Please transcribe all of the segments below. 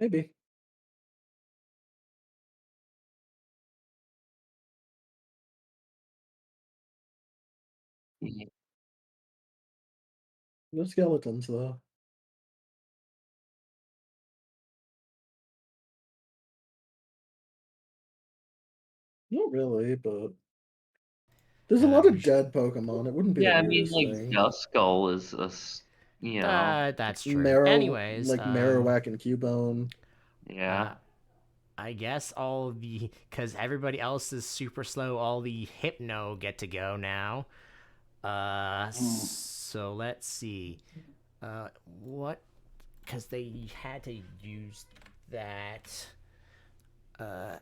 Maybe. Mhm. No skeletons, though. Not really, but there's a lot of Usually, dead Pokemon. It wouldn't be the Yeah, I mean, weirdest like, thing. Duskull is you know, that's true. Marrow, Anyways, like Marowak and Cubone. uh, yeah. I guess all the because everybody else is super slow. All the Hypno get to go now. Mm. So let's see. What? Because they had to use that. I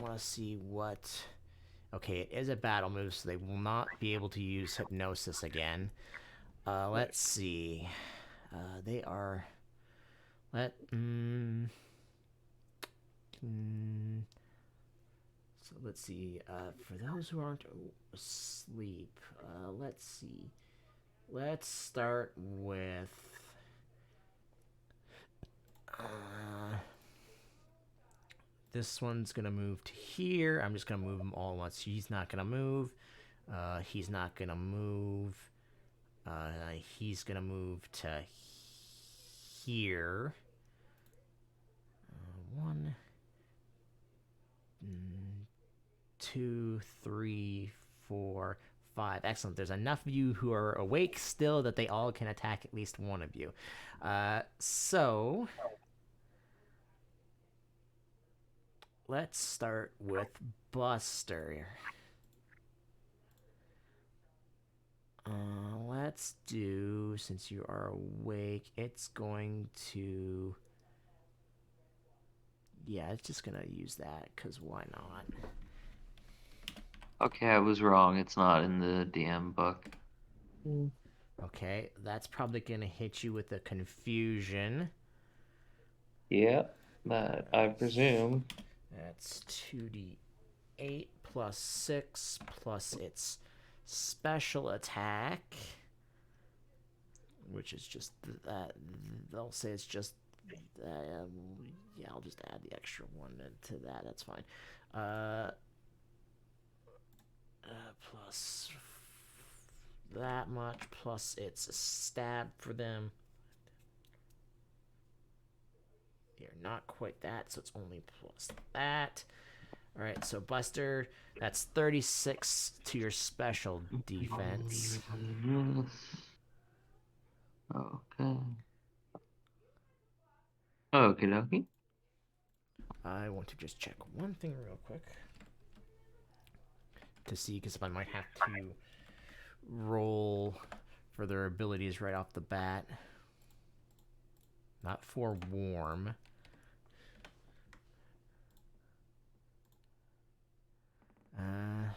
want to see what. Okay, it is a battle move, so they will not be able to use hypnosis again. Let's Nice. see. They are. Let. So let's see. For those who aren't asleep, let's see. Let's start with. Uh, this one's gonna move to here. I'm just gonna move them all at once. He's not gonna move. He's not gonna move. He's gonna move to here. One, two, three, four, five. Excellent. There's enough of you who are awake still that they all can attack at least one of you. So let's start with Buster. Let's do, since you are awake, it's going to. Yeah, it's just gonna use that, because why not? Okay, I was wrong. It's not in the DM book. Mm. Okay, that's probably gonna hit you with a confusion. Yeah, that I presume. That's 2d8 plus 6 plus its special attack, which is just that. They'll say it's just. Yeah, I'll just add the extra one to that. That's fine. Plus that much, plus it's a stab for them. You're not quite that, so it's only plus that. All right, so Buster, that's 36 to your special defense. Okay. Okay, dokie. I want to just check one thing real quick to see, because I might have to roll for their abilities right off the bat. Not for warm. Uh,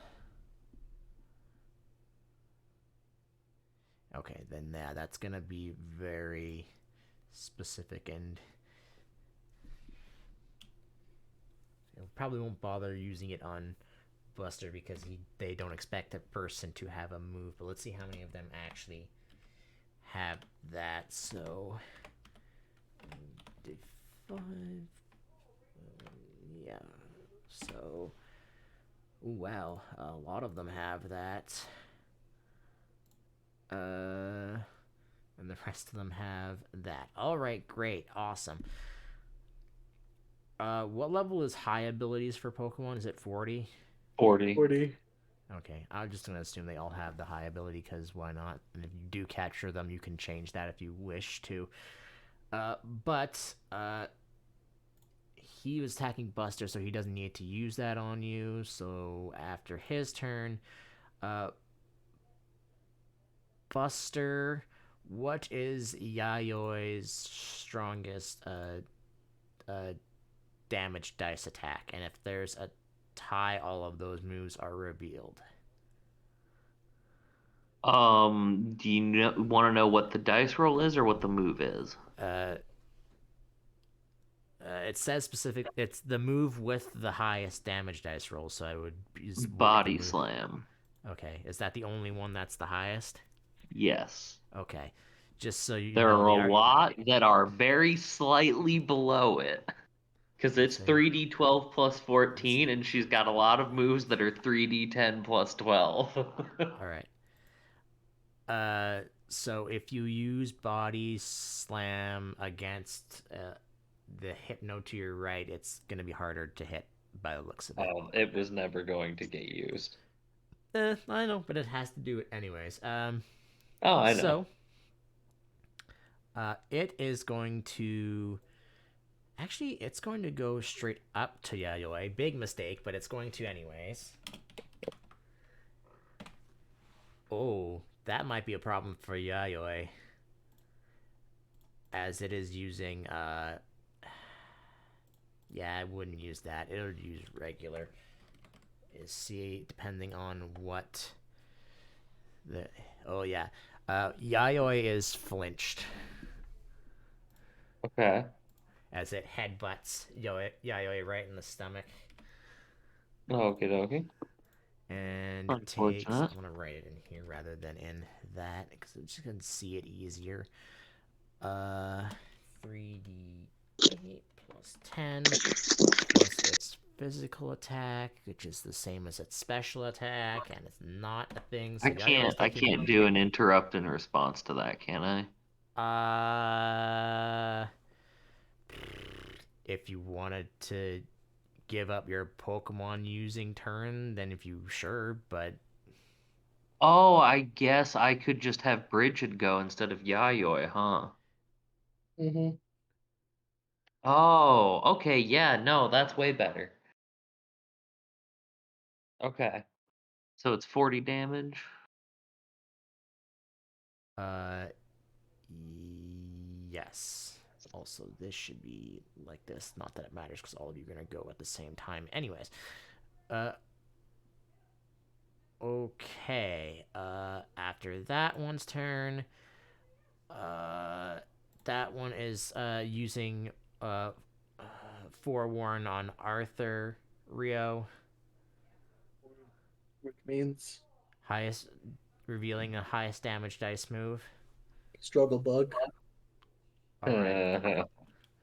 okay, then yeah, that's gonna be very specific, and probably won't bother using it on Buster because they don't expect a person to have a move. But let's see how many of them actually have that. So, 5. Yeah. So, ooh, wow, a lot of them have that. And the rest of them have that. All right, great, awesome. What level is high abilities for Pokemon? Is it 40? 40. 40. Okay, I'm just gonna assume they all have the high ability because why not? And if you do capture them, you can change that if you wish to. But he was attacking Buster, so he doesn't need to use that on you. So after his turn, uh, Buster, what is Yayoi's strongest uh, damage dice attack? And if there's a tie, all of those moves are revealed. Do you want to know what the dice roll is or what the move is? Uh, it says specific. It's the move with the highest damage dice roll. So I would is what the Body move. slam. Okay, is that the only one that's the highest? Yes. Okay, Just so you There know, are a they are. lot that are very slightly below it. Because Let's it's say. 3d12 plus Let's 14, see. and she's got a lot of moves that are 3d10 plus 12. All right. So if you use body slam against the hypno to your right, it's gonna be harder to hit by the looks of it. It was never going to get used. I know, but it has to do it anyways. Oh, I know. So it is going to. Actually, it's going to go straight up to Yayoi. Big mistake, but it's going to anyways. Oh, that might be a problem for Yayoi, as it is using. Yeah, I wouldn't use that. It'll use regular. Is see depending on what the. Oh yeah, Yayoi is flinched Okay. as it headbutts Yayoi right in the stomach. Okie dokie. And it takes. Unfortunate. I'm gonna write it in here rather than in that because I'm just gonna see it easier. 3d8 plus 10 plus its physical attack, which is the same as its special attack, and it's not a thing. I So Yayoi is can't I taking. can't do an interrupt in response to that, can I? Uh, if you wanted to give up your Pokemon using turn, then if you sure, but Oh, I guess I could just have Bridget go instead of Yayoi, huh? Mm-hmm. Oh, okay, yeah, no, that's way better. Okay. So it's 40 damage. uh, yes. Also, this should be like this. Not that it matters because all of you are gonna go at the same time, anyways. Uh, okay. After that one's turn, uh, that one is using uh, forewarn on Arthur Rio. Which means Highest revealing the highest damage dice move. struggle bug. All right.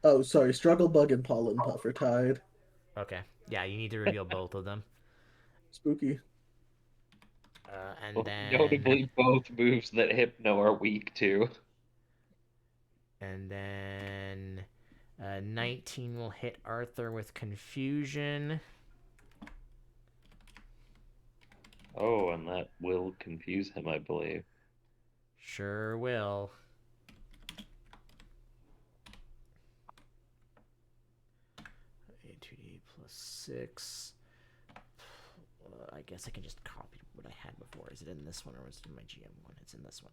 Oh, sorry, struggle bug and pollen puff are tied. Okay. Yeah, you need to reveal both of them. Spooky. And then Notably, both moves that Hypno are weak to. and then 19 will hit Arthur with confusion. Oh, and that will confuse him, I believe. Sure will. A2D plus 6. I guess I can just copy what I had before. Is it in this one or was it in my GM one? It's in this one.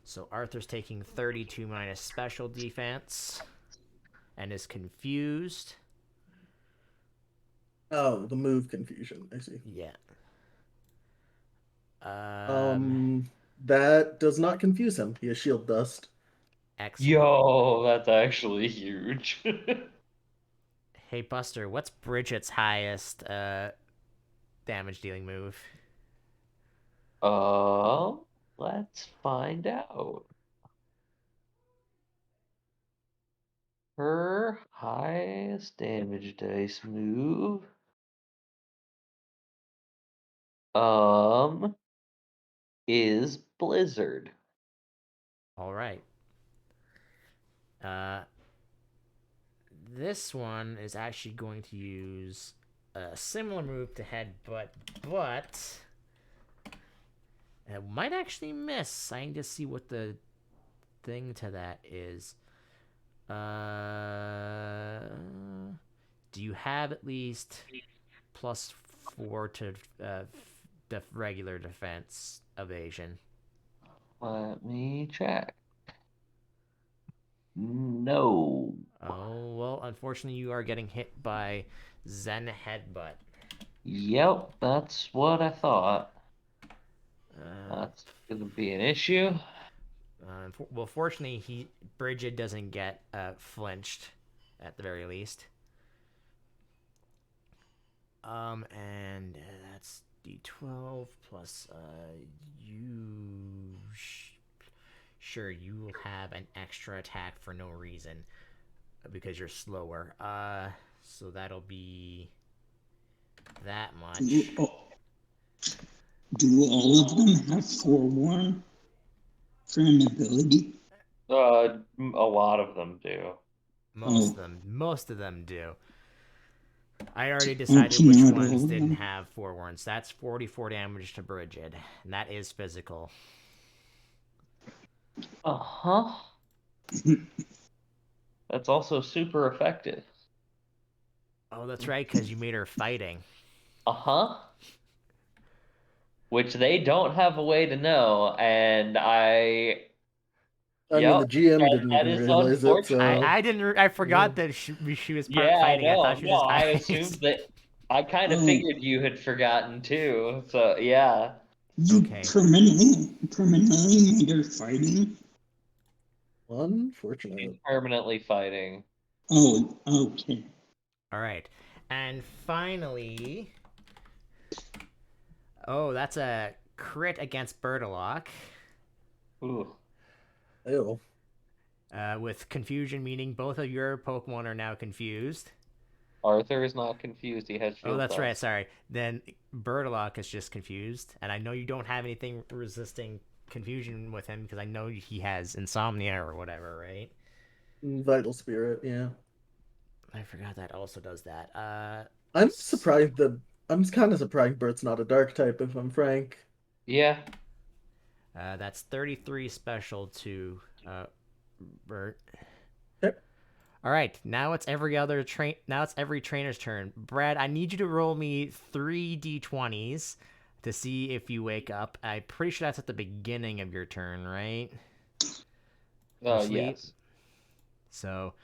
So Arthur's taking 32 minus special defense and is confused. Oh, the move confusion. I see. Yeah. Um, that does not confuse him. He has shield dust. Excellent. Yo, that's actually huge. Hey Buster, what's Bridget's highest damage dealing move? Uh, let's find out. Her highest damage dice move, um, is Blizzard. All right. Uh, this one is actually going to use a similar move to headbutt, but it might actually miss. I need to see what the thing to that is. Do you have at least +4 to regular defense evasion? Let me check. No. Oh, well, unfortunately, you are getting hit by Zen Headbutt. Yep, that's what I thought. Uh, That's gonna be an issue. well, fortunately, Bridget doesn't get flinched, at the very least. And that's D12 plus you Sure, you will have an extra attack for no reason because you're slower. So that'll be that Do, much. do all of them have forewarn for an ability? A lot of them do. Most of them do. I already decided okay, which not all ones of didn't them. have forewarns. That's 44 damage to Bridget, and that is physical. Uh-huh. That's also super effective. Oh, that's right, because you made her fighting. Uh-huh. Which they don't have a way to know, and I I mean, yep, the GM didn't that even is realize it, I, unfortunate. so I didn't. I forgot that she was part Yeah, fighting. I thought no, she was no, just I ice. assumed that I kind of Oh, figured you had forgotten too. So, yeah. you Okay. permanently made her fighting? unfortunate. She's permanently fighting. Oh, okay. All right, and finally, oh, that's a crit against Bertalock. Ooh. Ew. With confusion, meaning both of your Pokemon are now confused. Arthur is not confused. He has Oh, shield that's right. dust. Sorry. Then Bertalock is just confused, and I know you don't have anything resisting confusion with him because I know he has insomnia or whatever, right? Vital Spirit, yeah. I forgot that also does that. I'm surprised that I'm kind of surprised Bert's not a dark type, if I'm frank. Yeah. That's 33 special to Bert. Okay. All right, now it's every other train. Now it's every trainer's turn. Brad, I need you to roll me 3d20s to see if you wake up. I'm pretty sure that's at the beginning of your turn, right? For sleep. Yes. So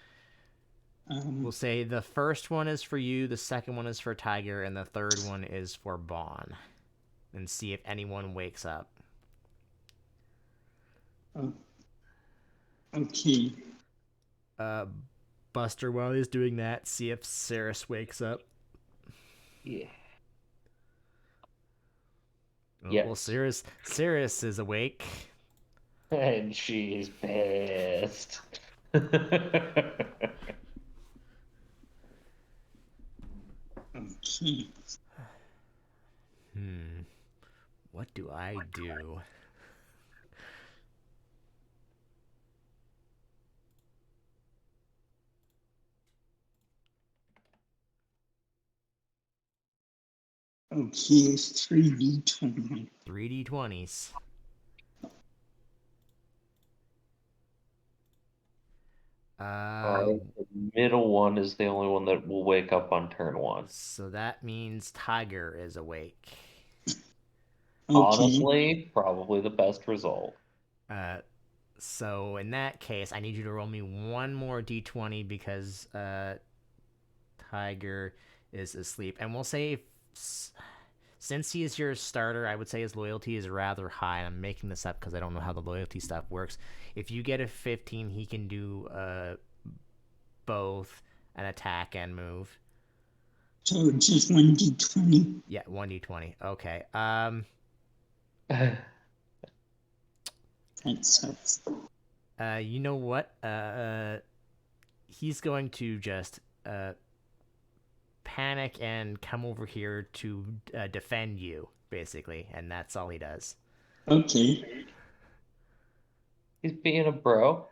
we'll say the first one is for you, the second one is for Tiger, and the third one is for Bon. And see if anyone wakes up. Okay. Buster, while he's doing that, see if Saris wakes up. Yeah. Oh, Yes. well, Saris is awake. And she's pissed. Okay. What do I do? Okay, 3d20. 3d20s. The middle one is the only one that will wake up on turn one. So that means Tiger is awake. Okay. Honestly, probably the best result. So in that case, I need you to roll me one more d20 because Tiger is asleep. And we'll say since he is your starter, I would say his loyalty is rather high. I'm making this up because I don't know how the loyalty stuff works. If you get a 15, he can do both an attack and move. So just 1d20. Yeah, 1d20. Okay. That sucks. You know what? He's going to just panic and come over here to defend you, basically, and that's all he does. Okay. He's being a bro.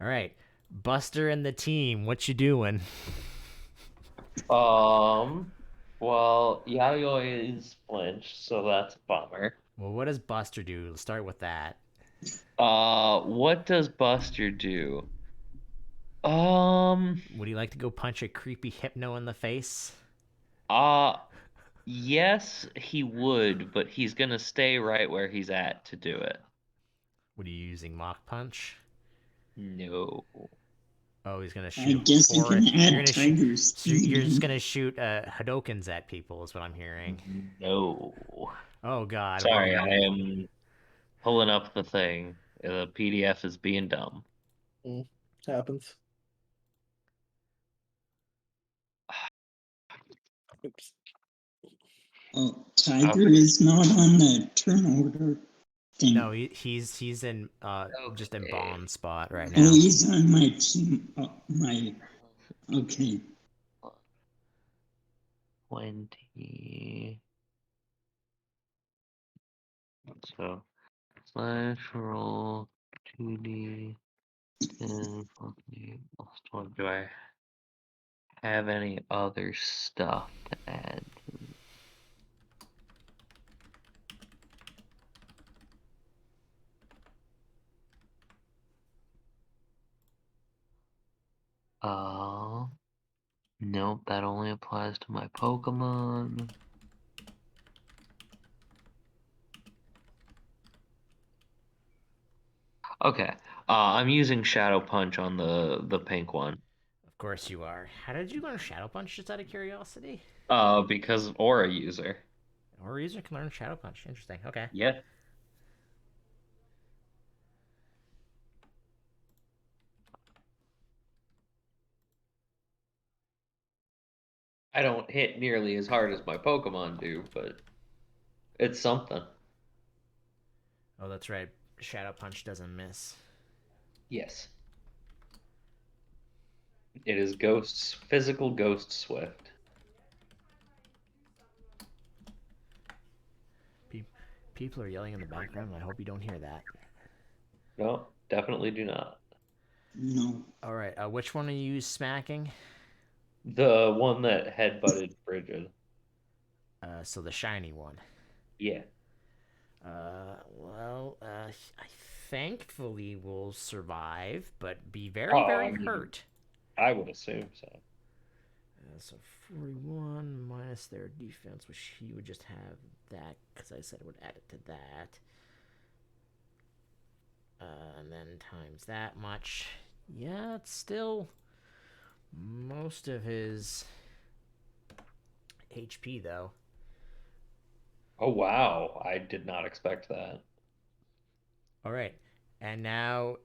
All right, Buster and the team, what you doing? Well, Yayoi is flinched, so that's a bummer. Well, what does Buster do? Let's start with that. What does Buster do? Would you like to go punch a creepy hypno in the face? Uh, yes, he would, but he's gonna stay right where he's at to do it. What are you using, Mach Punch? No. Oh, he's gonna I shoot. guess I Or can you're add gonna shoot. Tiger's So you're just speed. gonna shoot Hadokens at people, is what I'm hearing. No. Oh God, what are Sorry, you I doing? am pulling up the thing. The PDF is being dumb. Happens. Oops. Oh, Tiger is not on the turn order. thing. No, he's in just in Okay. bomb spot right Oh, now. he's on my team. Okay. 20. So slash roll 2D 10 plus 8 plus 12. Do I have any other stuff to add? Nope, that only applies to my Pokemon. Okay, I'm using Shadow Punch on the pink one. Of course you are. How did you learn Shadow Punch? Just out of curiosity. Because Aura user. Or user can learn Shadow Punch. Interesting. Okay. Yeah. I don't hit nearly as hard as my Pokemon do, but it's something. Oh, that's right. Shadow Punch doesn't miss. Yes. It is physical Ghost Swift. People are yelling in the background. I hope you don't hear that. No, definitely do not. No. All right. Which one are you smacking? The one that headbutted Bridget. So the shiny one. Yeah. I thankfully will survive, but be very, Oh, very I mean, hurt. I would assume so. So 41 minus their defense, which he would just have that because I said it would add it to that. And then times that much. Yeah, it's still most of his HP, though. Oh, wow. I did not expect that. All right. And now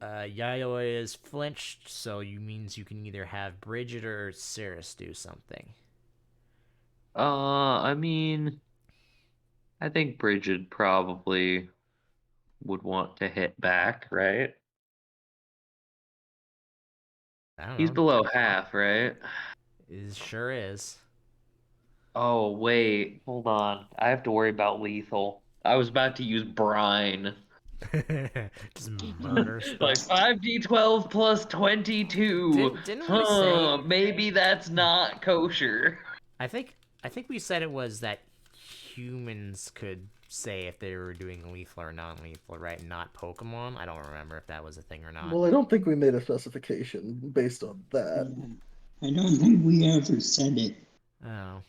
Yayoi is flinched, so you means you can either have Bridget or Cirrus do something. I mean, I think Bridget probably would want to hit back, right? I don't He's know. below half, right? It sure is. Oh, wait. Hold on. I have to worry about lethal. I was about to use brine. Just murder Like stuff. 5d12 plus 22. Didn't we say? Huh, maybe that's not kosher. I think we said it was that humans could say if they were doing lethal or non-lethal, right? Not Pokemon. I don't remember if that was a thing or not. Well, I don't think we made a specification based on that. I don't think we ever said it. Oh.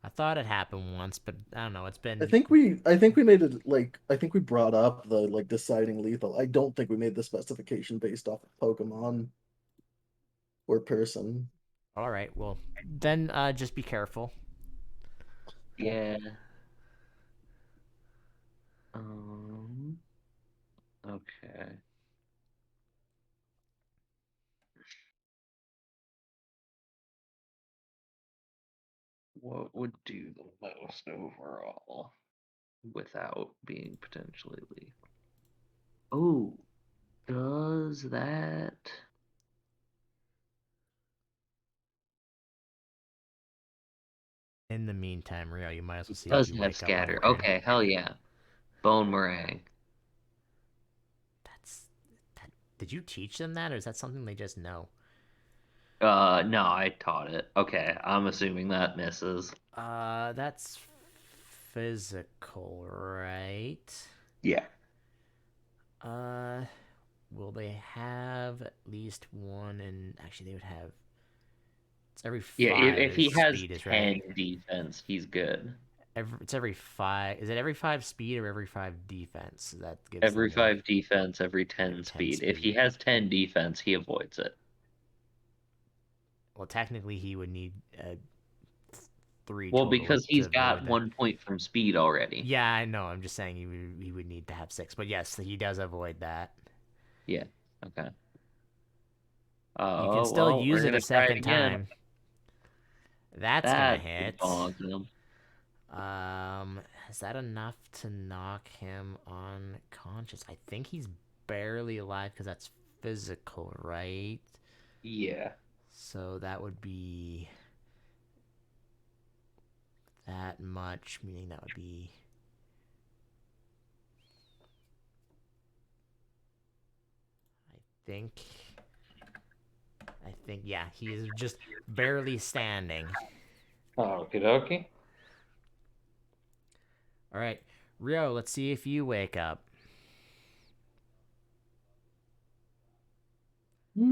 I thought it happened once, but I don't know. It's been. I think we made it like I think we brought up the like deciding lethal. I don't think we made the specification based off of Pokemon or person. All right. Well, then just be careful. Yeah. Um. Okay. What would do the most overall without being potentially lethal? Oh, does that? In the meantime, Rio, you might as well see if Does you have wake up while scatter. we're in. Okay, hell yeah. Bone meringue. That's. Did you teach them that, or is that something they just know? No, I taught it. Okay, I'm assuming that misses. That's physical, right? Yeah. Uh, will they have at least one? And actually, they would have. It's every Yeah, five if is he has speed is 10 right. defense, he's good. It's every five. Is it every five speed or every five defense? That gives Every them one 5 defense, every 10 10 speed. If he speed. has 10 defense, he avoids it. Well, technically, he would need three Well, total because to he's avoid got that. 1 point from speed already. Yeah, I know. I'm just saying he would need to have six. But yes, he does avoid that. Yeah, okay. You can Oh, still well, use we're it a gonna try it second again. time. That's gonna That hit. bog him. Um, Is that enough to knock him unconscious? I think he's barely alive because that's physical, right? Yeah. So that would be that much, meaning that would be. Think. Yeah, he is just barely standing. Okie dokie. All right, Rio, let's see if you wake up. I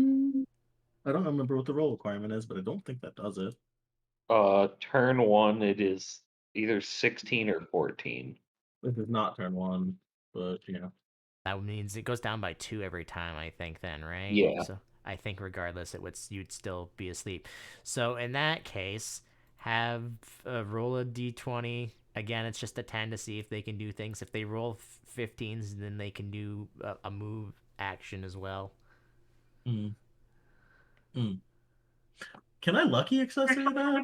don't remember what the roll requirement is, but I don't think that does it. Turn 1, it is either 16 or 14. This is not turn 1, but yeah. That means it goes down by 2 every time, I think, then, right? Yeah. So I think regardless, you'd still be asleep. So in that case, have roll a d20. Again, it's just a 10 to see if they can do things. If they roll 15s, then they can do a move action as well. Hmm. Can I lucky accessory that?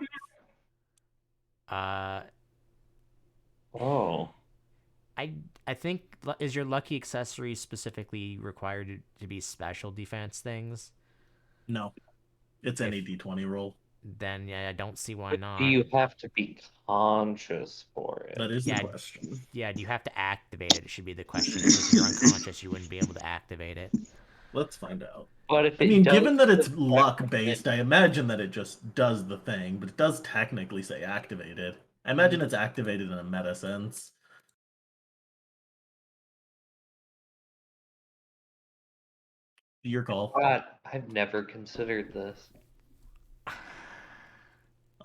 Oh. I think is your lucky accessory specifically required to be special defense things? No. It's If- any d20 roll. Then yeah, I don't see why But not. do you have to be conscious for it? That is the Yeah, question. yeah. Do you have to activate it? It should be the question. Because if you're unconscious, you wouldn't be able to activate it. Let's find out. But if I it mean, does given that it's the luck based, I imagine that it just does the thing, but it does technically say activated. I imagine it's activated in a meta sense. Your call. God, I've never considered this.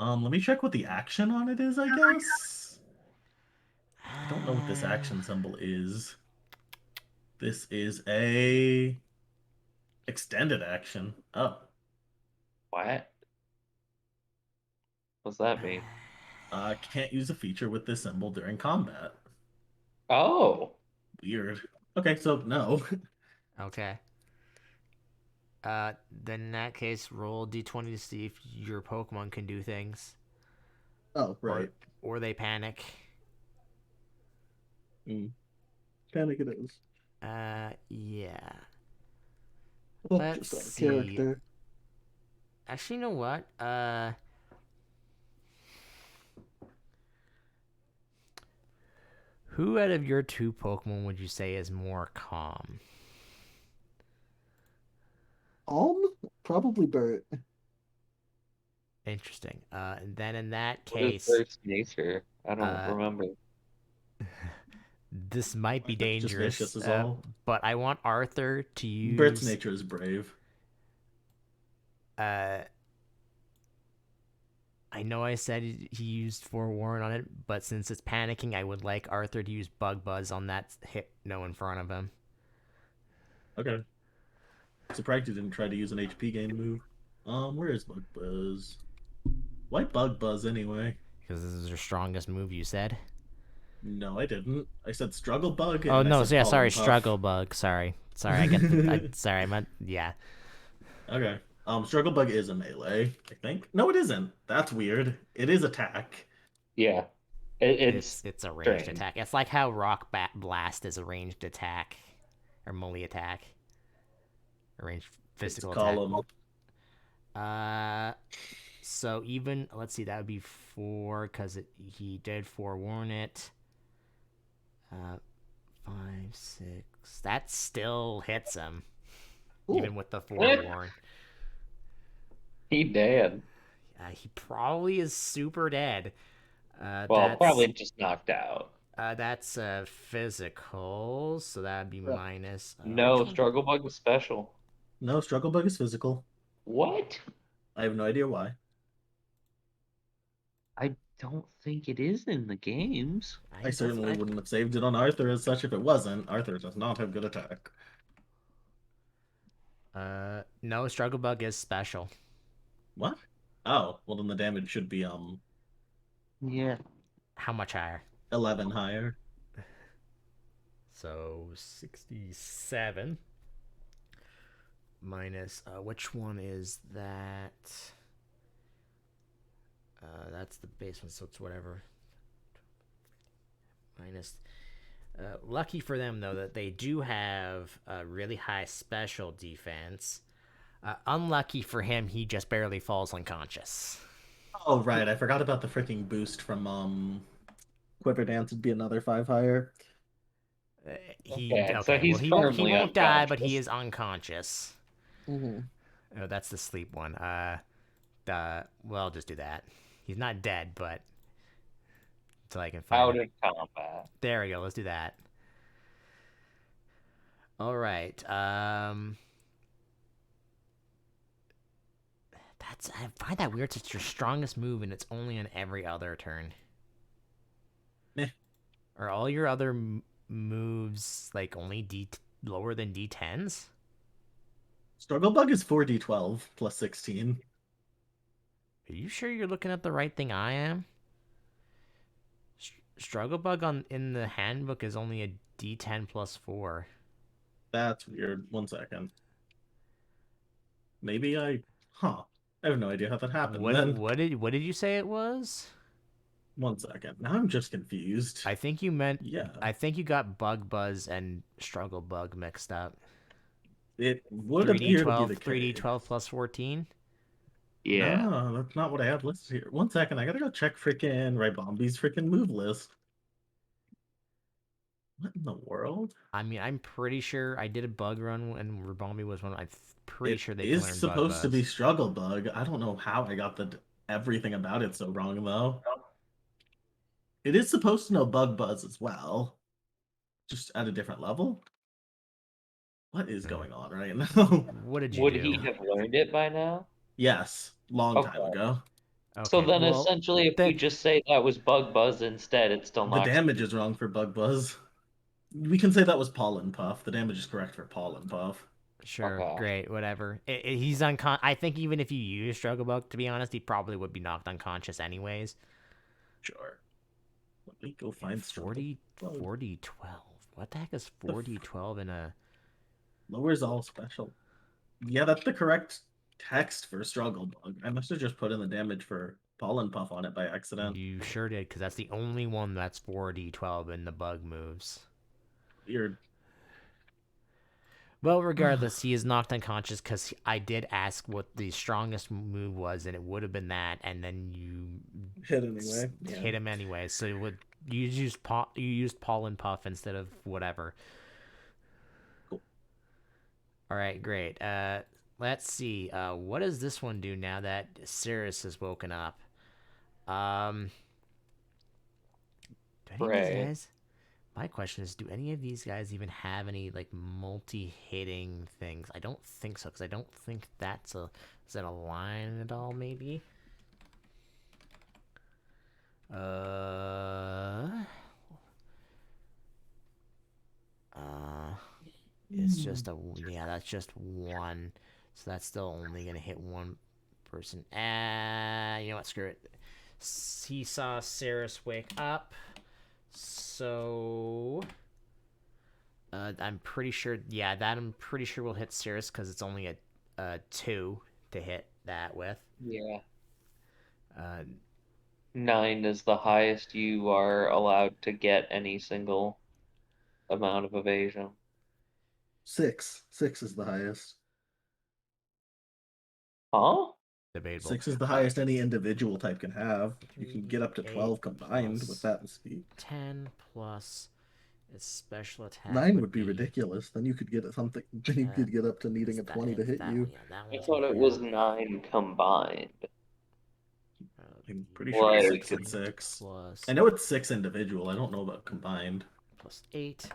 Let me check what the action on it is, I guess. I don't know what this action symbol is. This is a extended action. Oh. What? What's that mean? Can't use a feature with this symbol during combat. Oh. Weird. Okay, so no. Okay. Then in that case, roll d20 to see if your Pokemon can do things, Oh, right. or they panic. Panic it is. Yeah. Oh, Let's just out of see. character. Actually, you know what? Who out of your 2 Pokemon would you say is more calm? Probably Bert. Interesting. And then in that What is case, first nature? I don't uh, remember. this might be Just dangerous. vicious is all. But I want Arthur to Bert's use. nature is brave. I know I said he used Forewarn on it, but since it's panicking, I would like Arthur to use Bug Buzz on that Hypno in front of him. Okay. Surprised you didn't try to use an HP game move. Where is Bug Buzz? Why Bug Buzz anyway? Because this is your strongest move, you said? No, I didn't. I said Struggle Bug. Oh, and no, I said yeah, sorry, Pollen Puff. Struggle Bug. Sorry, I get sorry, I meant, yeah. Okay. Struggle Bug is a melee, I think. No, it isn't. That's weird. It is attack. Yeah. It's a ranged strange. attack. It's like how Rock Blast is a ranged attack. Or Melee attack. A ranged physical It's attack. column. So even, let's see, that would be 4, because he did forewarn it. 5, 6. That still hits him. Ooh. Even with the forewarn. He dead. He probably is super dead. Well, probably just knocked out. That's physical, so that'd be minus. No, Struggle Bug is special. No, Struggle Bug is physical. What? I have no idea why. I don't think it is in the games. I certainly wouldn't have saved it on Arthur as such if it wasn't. Arthur does not have good attack. No, Struggle Bug is special. What? Oh, well then the damage should be Yeah. How much higher? 11 higher. So 67 minus which one is that? That's the base one, so it's whatever. minus. Lucky for them though that they do have a really high special defense. Unlucky for him, he just barely falls unconscious. Oh, right. I forgot about the freaking boost from Quiver Dance would be another 5 higher. Okay, so Okay. Well, he's he firmly won't die, but he unconscious. is unconscious. Mm-hmm. Oh, that's the sleep one. Well, just do that. He's not dead, but until I can find Out it. of combat. There we go. Let's do that. All right. I find that weird. It's your strongest move, and it's only on every other turn. Meh. Are all your other moves like only lower than D10s? Struggle Bug is 4d12 plus 16. Are you sure you're looking at the right thing? I am. Struggle Bug in the handbook is only a D10 plus 4. That's weird. 1 second. Maybe Huh. I have no idea how that happened then. What did you say it was? 1 second. Now I'm just confused. I think you meant. Yeah. I think you got Bug Buzz and Struggle Bug mixed up. It would appear to be the 3D12 plus 14. Yeah. No, that's not what I have listed here. 1 second. I gotta go check freaking Ribombi's freaking move list. What in the world? I mean, I'm pretty sure I did a bug run and Ribombi was one. I'm pretty It sure they can is learn Bug supposed to be Buzz. Struggle Bug. I don't know how I got everything about it so wrong though. It is supposed to know Bug Buzz as well, just at a different level. What is going on right now? What did you Would do? he have learned it by now? Yes, long time Okay. ago. So Okay, then well, essentially if we just say that was Bug Buzz instead, it still The knocks damage is wrong for Bug Buzz. We can say that was Pollen Puff. The damage is correct for Pollen Puff. sure, Okay. great, whatever. He's I think even if you use Struggle Bug, to be honest, he probably would be knocked unconscious anyways. Sure. Let me go find Struggle 40, Bug. 40, 12. What the heck is 40, 12 in a... Lowers all special. Yeah, that's the correct text for Struggle Bug. I must have just put in the damage for Pollen Puff on it by accident. You sure did, because that's the only one that's 4d12 in the bug moves. Weird. Well, regardless, he is knocked unconscious because I did ask what the strongest move was, and it would have been that, and then you Hit anyway. hit him anyway. So you used pollen puff instead of whatever. Cool. All right, great. Let's see. What does this one do now that Cirrus has woken up? Do any of these guys? My question is, do any of these guys even have any like multi-hitting things? I don't think so, because I don't think is that a line at all? Maybe. It's just that's just one, so that's still only gonna hit one person. You know what? Screw it. He saw Cirrus wake up. So I'm pretty sure, yeah, I'm pretty sure will hit Cirrus because it's only a 2 to hit that with. Yeah. 9 is the highest you are allowed to get any single amount of evasion. 6. 6 is the highest. Huh? Debatable. 6 is the highest any individual type can have. You can get up to 3d8 12 combined with that speed. 10 plus its special attack. 9 would be ridiculous. Then you could get something. Then you could get up to needing a 20 to hit you. I thought it was 9 combined. I'm pretty sure it's Like 6 and 6. Plus I know it's 6 individual. I don't know about combined. plus 8.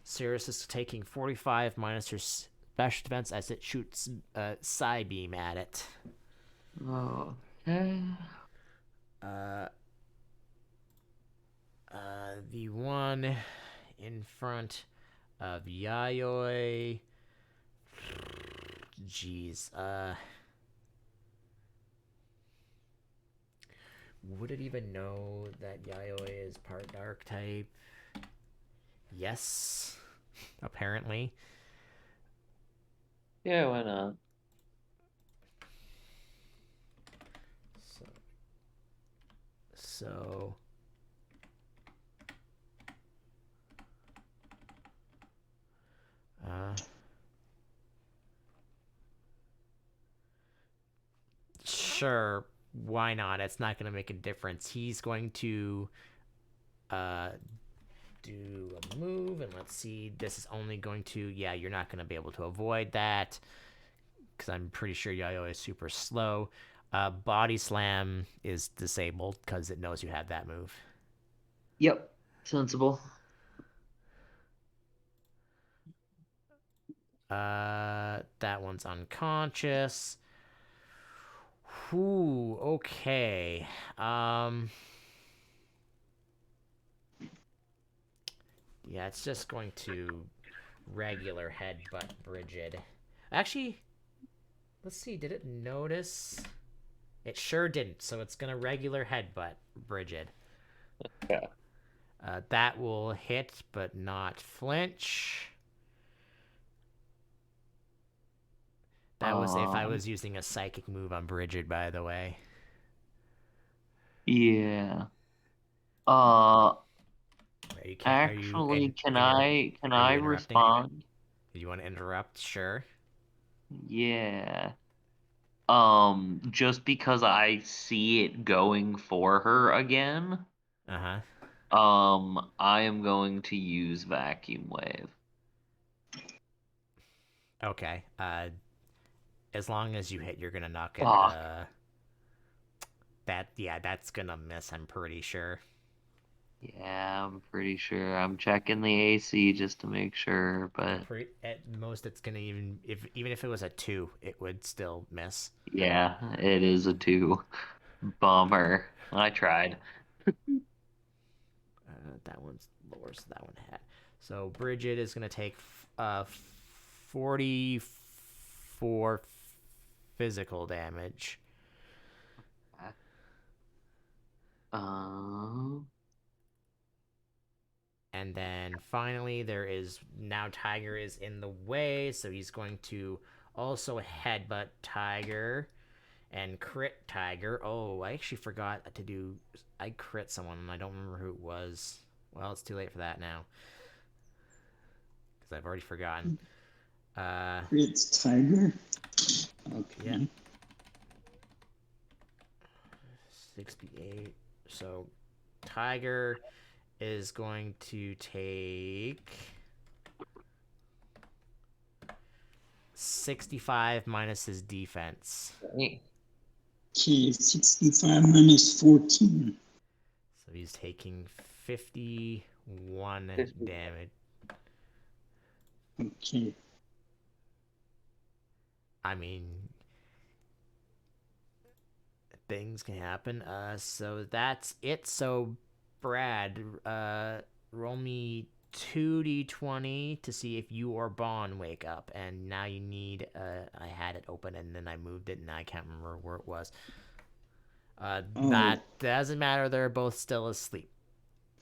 Cirrus is taking 45 minus her special defense as it shoots Psy Beam at it. Oh. The one in front of Yayoi. Jeez. Would it even know that Yayoi is part dark type? Yes. Apparently. Yeah, why not? So Sure, why not? It's not going to make a difference. He's going to do a move, and let's see. This is only going to, yeah, you're not going to be able to avoid that because I'm pretty sure Yayoi is super slow. Body Slam is disabled because it knows you have that move. Yep. Sensible. That one's unconscious. Whew, okay. Yeah, it's just going to regular headbutt Bridget. Actually, let's see, did it notice? It sure didn't, so it's gonna regular headbutt Bridget. Yeah. That will hit, but not flinch. That was if I was using a psychic move on Bridget, by the way. Yeah. You can't. Actually, can are I you interrupting? respond? Do you want to interrupt? Sure. Yeah. Just because I see it going for her again, Uh huh. I am going to use Vacuum Wave. Okay. As long as you hit, you're gonna knock it. Fuck. That's gonna miss. I'm pretty sure. Yeah, I'm pretty sure. I'm checking the AC just to make sure, but At most, it's gonna even if it was a 2, it would still miss. yeah, it is a 2. Bummer. I tried. That one's lower, so that one had. So Bridget is gonna take 44 physical damage. Um, And then finally, now Tiger is in the way, so he's going to also headbutt Tiger and crit Tiger. Oh, I actually forgot to do. I crit someone, and I don't remember who it was. Well, it's too late for that now because I've already forgotten. It's Tiger. Okay. Yeah. 68. So Tiger is going to take 65 minus his defense. hey, Okay, 65 minus 14. So he's taking 51 damage. Okay. I mean, things can happen. So that's it. So, Brad, roll me 2d20 to see if you or Bon wake up. And now you need. I had it open and then I moved it and I can't remember where it was. That doesn't matter. They're both still asleep.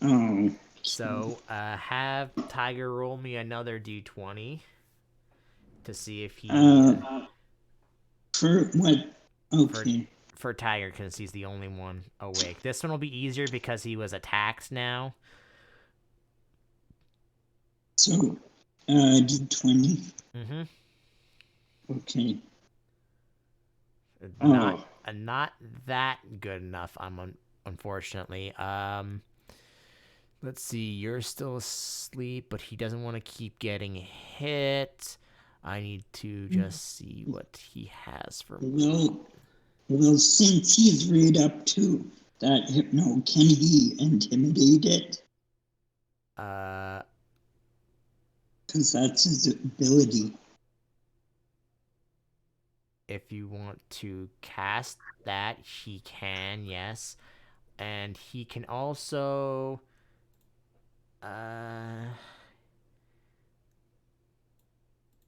Oh. So, have Tiger roll me another d20 to see if he. For what? Okay. For Tiger, because he's the only one awake. This one will be easier because he was attacked now. So, D20. Mm-hmm. Okay. Not that good enough. Unfortunately. Let's see. You're still asleep, but he doesn't want to keep getting hit. I need to just see what he has for me. Well, since he's right up to that hypno, can he intimidate it? Because that's his ability. If you want to cast that, he can, yes. And he can also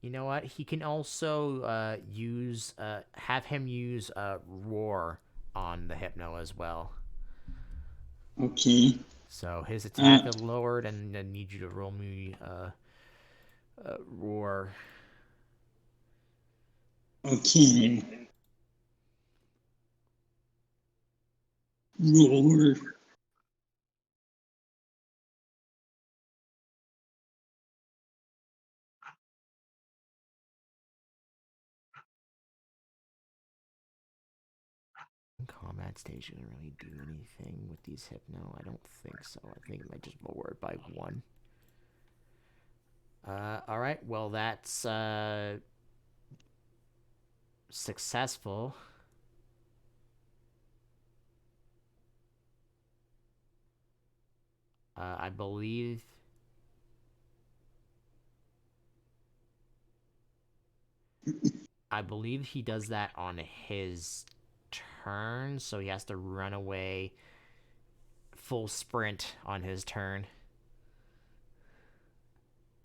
you know what? He can also have him use roar on the hypno as well. Okay. So his attack is lowered, and I need you to roll me roar. Okay. Roar. Combat stage doesn't really do anything with these Hypno. I don't think so. I think it might just lower it by 1. Alright, well that's successful. I believe he does that on his turn, so he has to run away full sprint on his turn.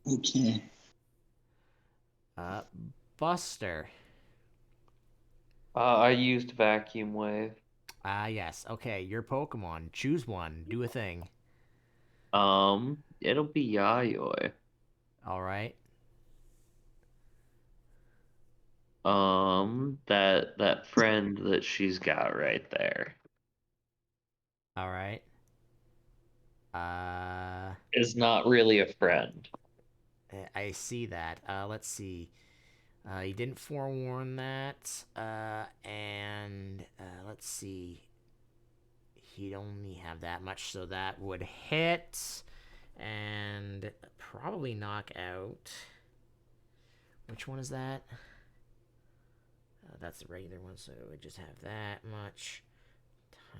Okay. Buster. I used Vacuum Wave. Yes. Okay, your Pokemon. Choose one. Do a thing. It'll be Yayoi. All right. That friend that she's got right there All right. is not really a friend. I see that. Let's see. He didn't forewarn that. And let's see. He'd only have that much, so that would hit and probably knock out. Which one is that? That's the regular one, so we just have that much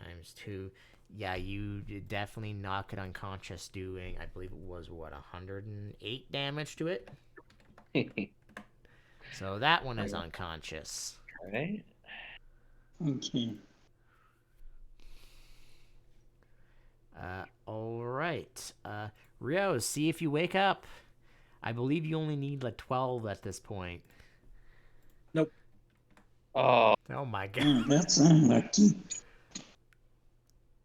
times 2. Yeah, you definitely knock it unconscious, doing, I believe it was, what, 108 damage to it? So that one is unconscious. Right? Okay. Alright. Rio, see if you wake up. I believe you only need like 12 at this point. Nope. Oh, Oh my god. Oh, that's unlucky.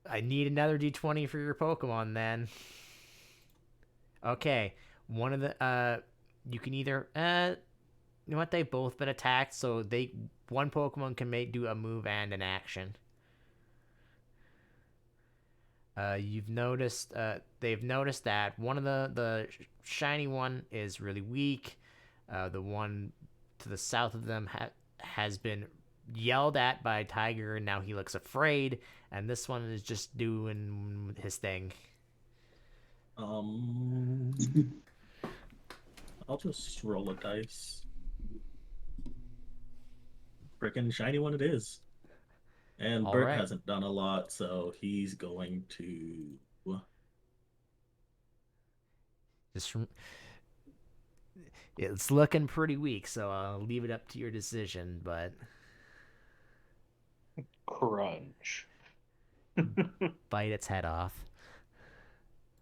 I need another d20 for your Pokemon then. Okay. One of the, you can either, you know what? They've both been attacked, so one Pokemon can do a move and an action. They've noticed that one of the shiny one is really weak. The one to the south of them has been yelled at by Tiger, and now he looks afraid. And this one is just doing his thing. I'll just roll a dice. Frickin' shiny one it is. And All Bert right. hasn't done a lot, so he's going to. Just from, it's looking pretty weak, so I'll leave it up to your decision. But crunch. bite its head off.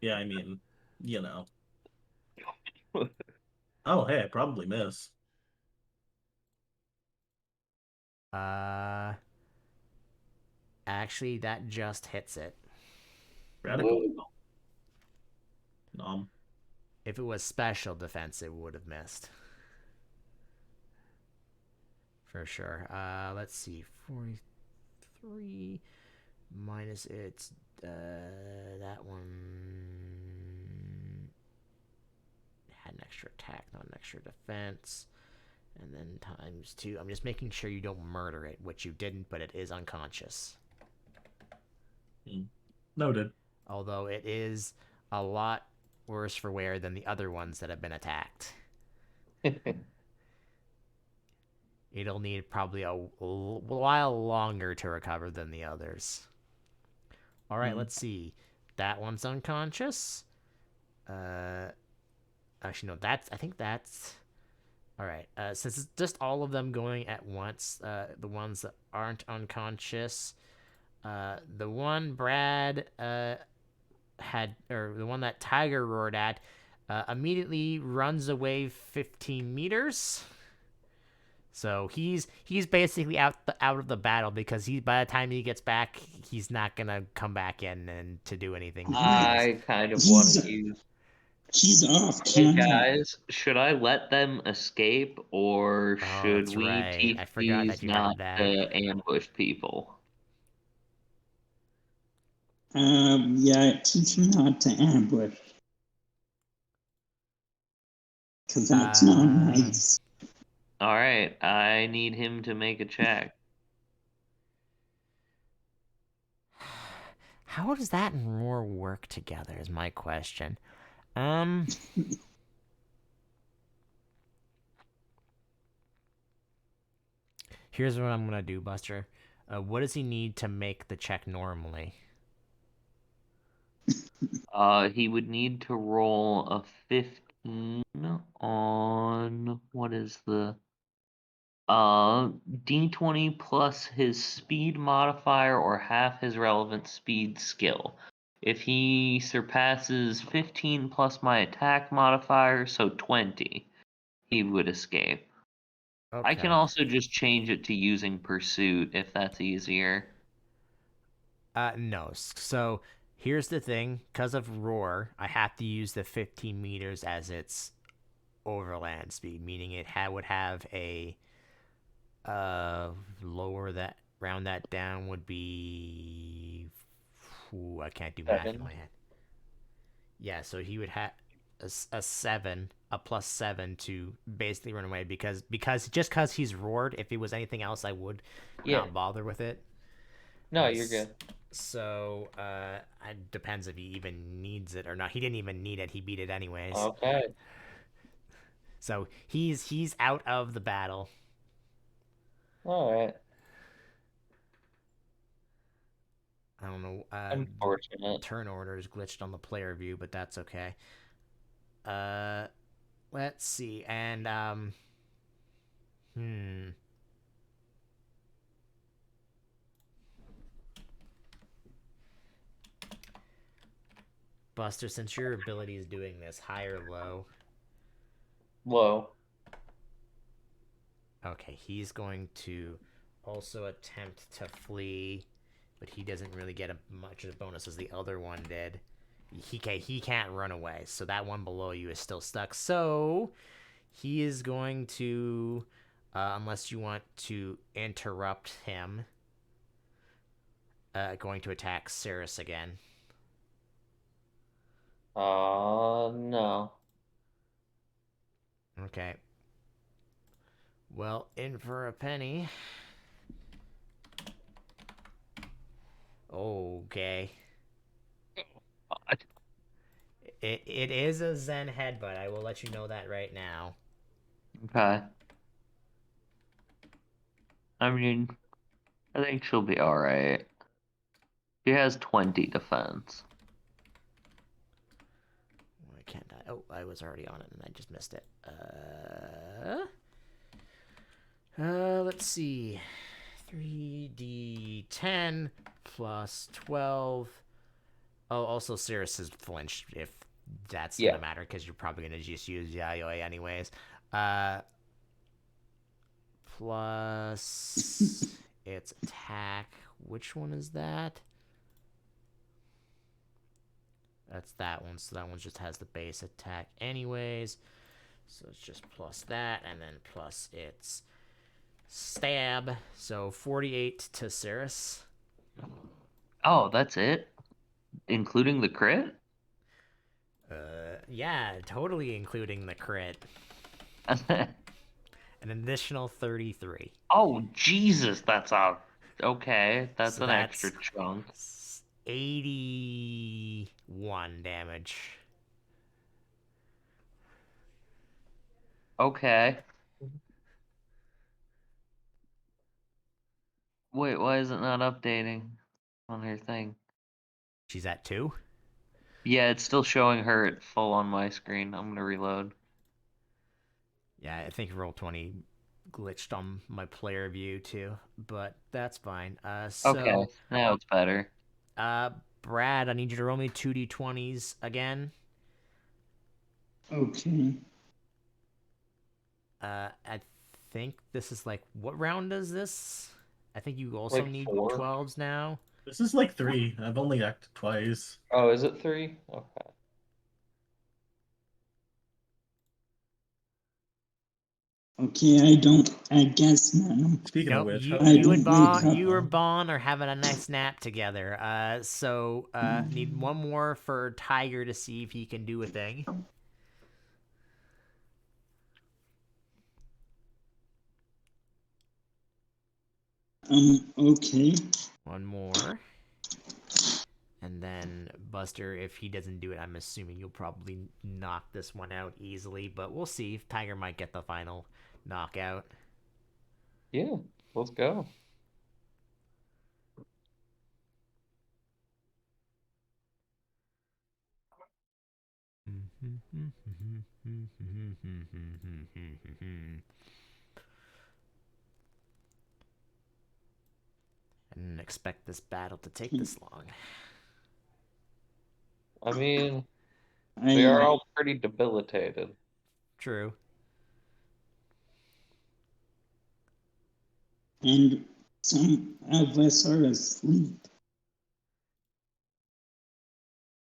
Yeah, I mean, you know. Oh, hey, I probably miss. Actually, that just hits it. Radical. Nom. If it was special defense, it would have missed. For sure. Let's see. 43 minus its that one had an extra attack, not an extra defense. And then times 2. I'm just making sure you don't murder it, which you didn't, but it is unconscious. Noted. Although it is a lot worse for wear than the other ones that have been attacked. It'll need probably a while longer to recover than the others. All right, let's see. That one's unconscious. Actually, no. I think that's. All right. Since it's just all of them going at once, the ones that aren't unconscious, the one Brad had, or the one that Tiger roared at, immediately runs away 15 meters. So he's basically out of the battle, because by the time he gets back, he's not gonna come back in and to do anything. I kind of want to use. He's off Hey camera. guys, should I let them escape, or Oh, should that's we right. teach I forgot these that you not had that. to ambush people? Yeah, teach him not to ambush. Because that's not nice. All right, I need him to make a check. How does that and roar work together is my question. Here's what I'm gonna do, Buster. What does he need to make the check normally? He would need to roll a 15 on what is the D20 plus his speed modifier or half his relevant speed skill. If he surpasses 15 plus my attack modifier, so 20, he would escape. Okay. I can also just change it to using pursuit if that's easier. No. So here's the thing: because of roar, I have to use the 15 meters as its overland speed, meaning it would have a lower that round that down would be. Ooh, I can't do math in my 7. head. Yeah, so he would have a 7, a +7 to basically run away because he's roared. If it was anything else, I would Yeah. not bother with it. No, you're good. So it depends if he even needs it or not. He didn't even need it. He beat it anyways. Okay. So he's out of the battle. All right. I don't know. Unfortunate. Turn order is glitched on the player view, but that's okay. Let's see. And Buster, since your ability is doing this, high or low? Low. Okay, he's going to also attempt to flee, but he doesn't really get much of a bonus as the other one did. He can't run away, so that one below you is still stuck. So he is going to, unless you want to interrupt him, going to attack Cirrus again. No. Okay. Well, in for a penny. Okay. God. It is a Zen headbutt. I will let you know that right now. Okay. I mean, I think she'll be alright. She has 20 defense. Why can't I? Oh, I was already on it and I just missed it. Let's see. 3d10 plus 12. Oh, also Cirrus is flinched if that's gonna matter because you're probably gonna just use Yayoi anyways. Plus its attack. Which one is that? That's that one. So that one just has the base attack anyways. So it's just plus that and then plus its stab. So 48 to Cirrus. Oh, that's it? Including the crit? Yeah, totally including the crit. An additional 33. Oh, Jesus, that's okay. That's So an that's extra chunk. 81 damage. Okay. Wait, why is it not updating on her thing? She's at 2? Yeah, it's still showing her at full on my screen. I'm gonna reload. Yeah, I think Roll20 glitched on my player view too, but that's fine. Okay, now it's better. Brad, I need you to roll me 2d20s again. Okay. I think this is like, what round is this? I think you also Like need 4. 12s now. This is like 3. I've only acted twice. Oh, is it 3? Okay. Okay, I guess, ma'am. Speaking of Nope, which, you how you and don't wake Bon up. you or Bon are having a nice nap together. So need one more for Tiger to see if he can do a thing. Okay. One more. And then Buster, if he doesn't do it, I'm assuming you'll probably knock this one out easily. But we'll see if Tiger might get the final knockout. Yeah, let's go. I didn't expect this battle to take this long. I mean, they are all pretty debilitated. True. And some of us are asleep.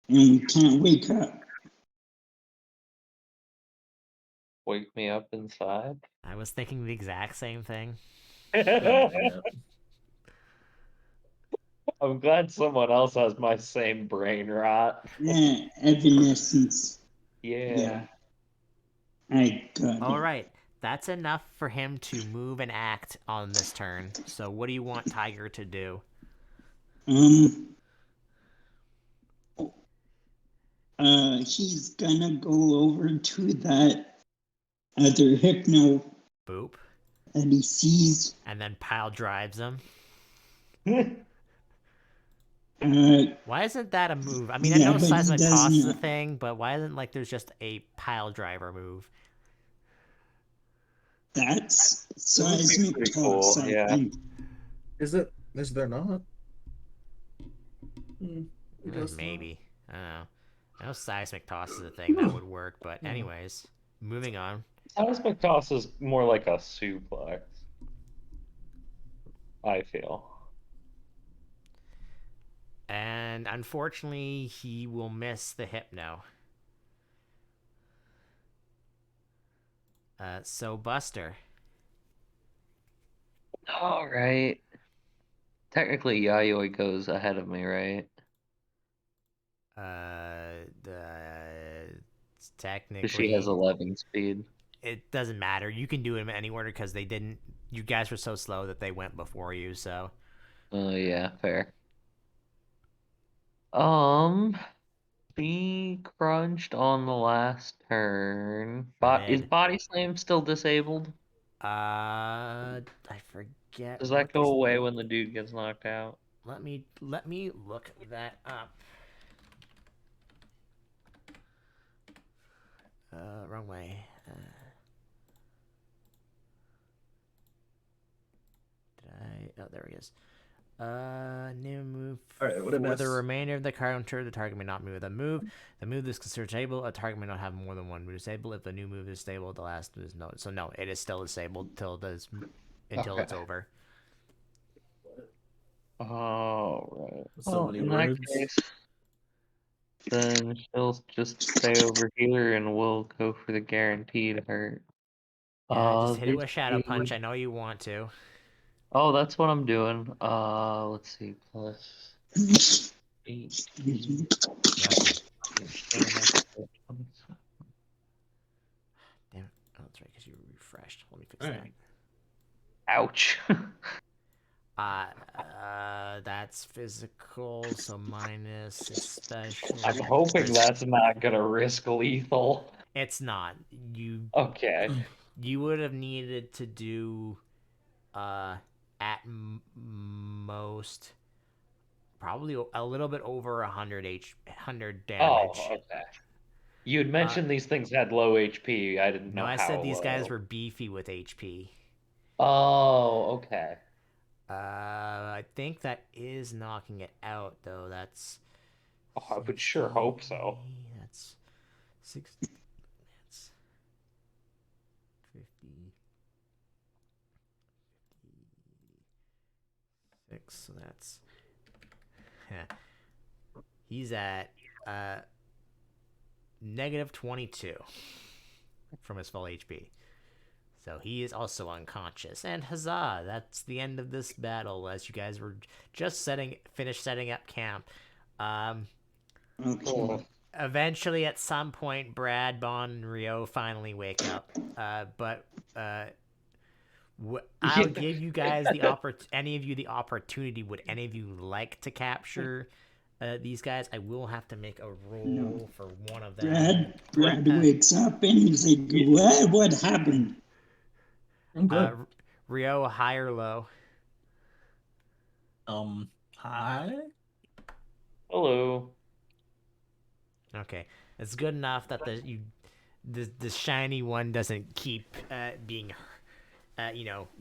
And we can't wake up. Wake me up inside. I was thinking the exact same thing. Yeah. I'm glad someone else has my same brain rot. Yeah, evanescence. Yeah. Yeah. I got All it. right. That's enough for him to move and act on this turn. So what do you want Tiger to do? He's gonna go over to that other hypno Boop. that he sees. And then pile drives him. Why isn't that a move? I mean, I know but he seismic does toss is a not. thing, but why isn't like there's just a pile driver move? That's That would be seismic pretty toss, cool, I yeah. think. Is it? Is there not? Maybe. I don't know. I know seismic toss is a thing that would work, but anyways, moving on. Seismic toss is more like a suplex, I feel. And unfortunately, he will miss the hypno. So Buster. All right. Technically, Yayoi goes ahead of me, right? Technically, Because she has 11 speed. it doesn't matter. You can do them in any order because they didn't. You guys were so slow that they went before you. So. Oh, yeah, fair. She crunched on the last turn. Is Body Slam still disabled? I forget. Does that go away when the dude gets knocked out? Let me look that up. Wrong way. Did I? Oh, there he is. New move. All right, what For the remainder of the counter, the target may not move with a move. The move is considered stable. A target may not have more than one move disabled. If the new move is stable, the last move is no. So no, it is still disabled until it's over. Oh, right. So many in words. that case, then she'll just stay over here and we'll go for the guaranteed hurt. Yeah, just hit it with Shadow Punch. I know you want to. Oh, that's what I'm doing. Let's see, plus 8. Damn it. Oh, that's right, because you refreshed. Let me fix that. Ouch. That's physical, so minus is special. I'm hoping that's not gonna risk lethal. It's not. Okay. You would have needed to do, at most, probably a little bit over 100 damage. Oh, okay. You had mentioned these things had low HP. I didn't know No, how I said these low. guys were beefy with HP. Oh, okay. I think that is knocking it out, though. That's. Oh, I would sure hope so. That's 60. That's 50. 56. So that's. He's at negative 22 from his full HP. So he is also unconscious. And huzzah, that's the end of this battle as you guys were just finished setting up camp. Okay. Eventually, at some point, Brad, Bon, and Rio finally wake up. But I'll give you guys any of you the opportunity. Would any of you like to capture these guys, I will have to make a roll for one of them. Brad wakes up and he's like, what happened? I'm good. Rio, high or low? Hi. Hello. Okay, it's good enough that the shiny one doesn't keep being,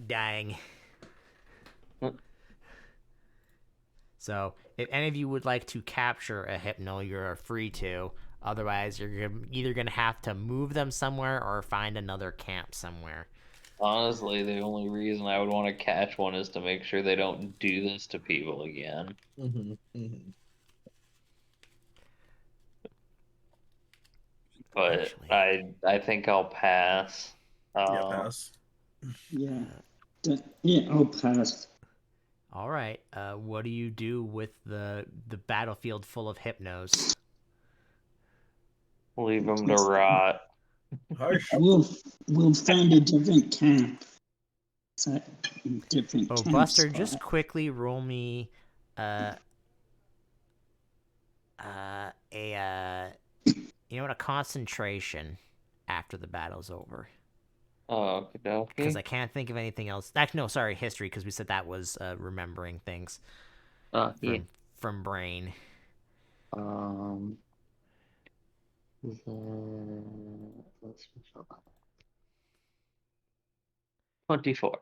dying. So, if any of you would like to capture a Hypno, you're free to. Otherwise, you're either going to have to move them somewhere or find another camp somewhere. Honestly, the only reason I would want to catch one is to make sure they don't do this to people again. But Actually, I think I'll pass. Yeah, pass. Yeah. Yeah, I'll pass. all right. What do you do with the battlefield full of Hypnos? Leave them to rot. Harsh. We'll find a different camp. Different Oh, camp Buster, spot. just quickly roll me a concentration after the battle's over. Oh, Because I okay. can't think of anything else. Actually, no, sorry, history, because we said that was remembering things Yeah. from brain. Um. Let's 24.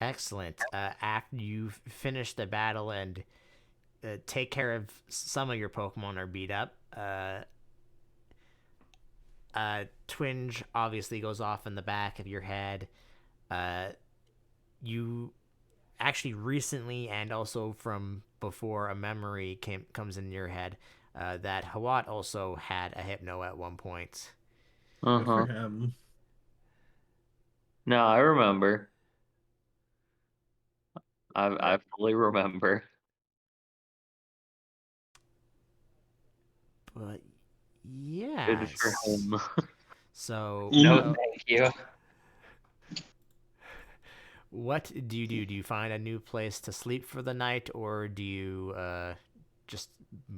Excellent. After you finish the battle and take care of some of your Pokemon are beat up, Twinge obviously goes off in the back of your head. You actually recently and also from before a memory comes in your head that Hawat also had a Hypno at one point. Good for Uh-huh. him. No, I remember. I fully remember. But Good for yes. him. So No, And thank you. what do you do? Do you find a new place to sleep for the night, or do you just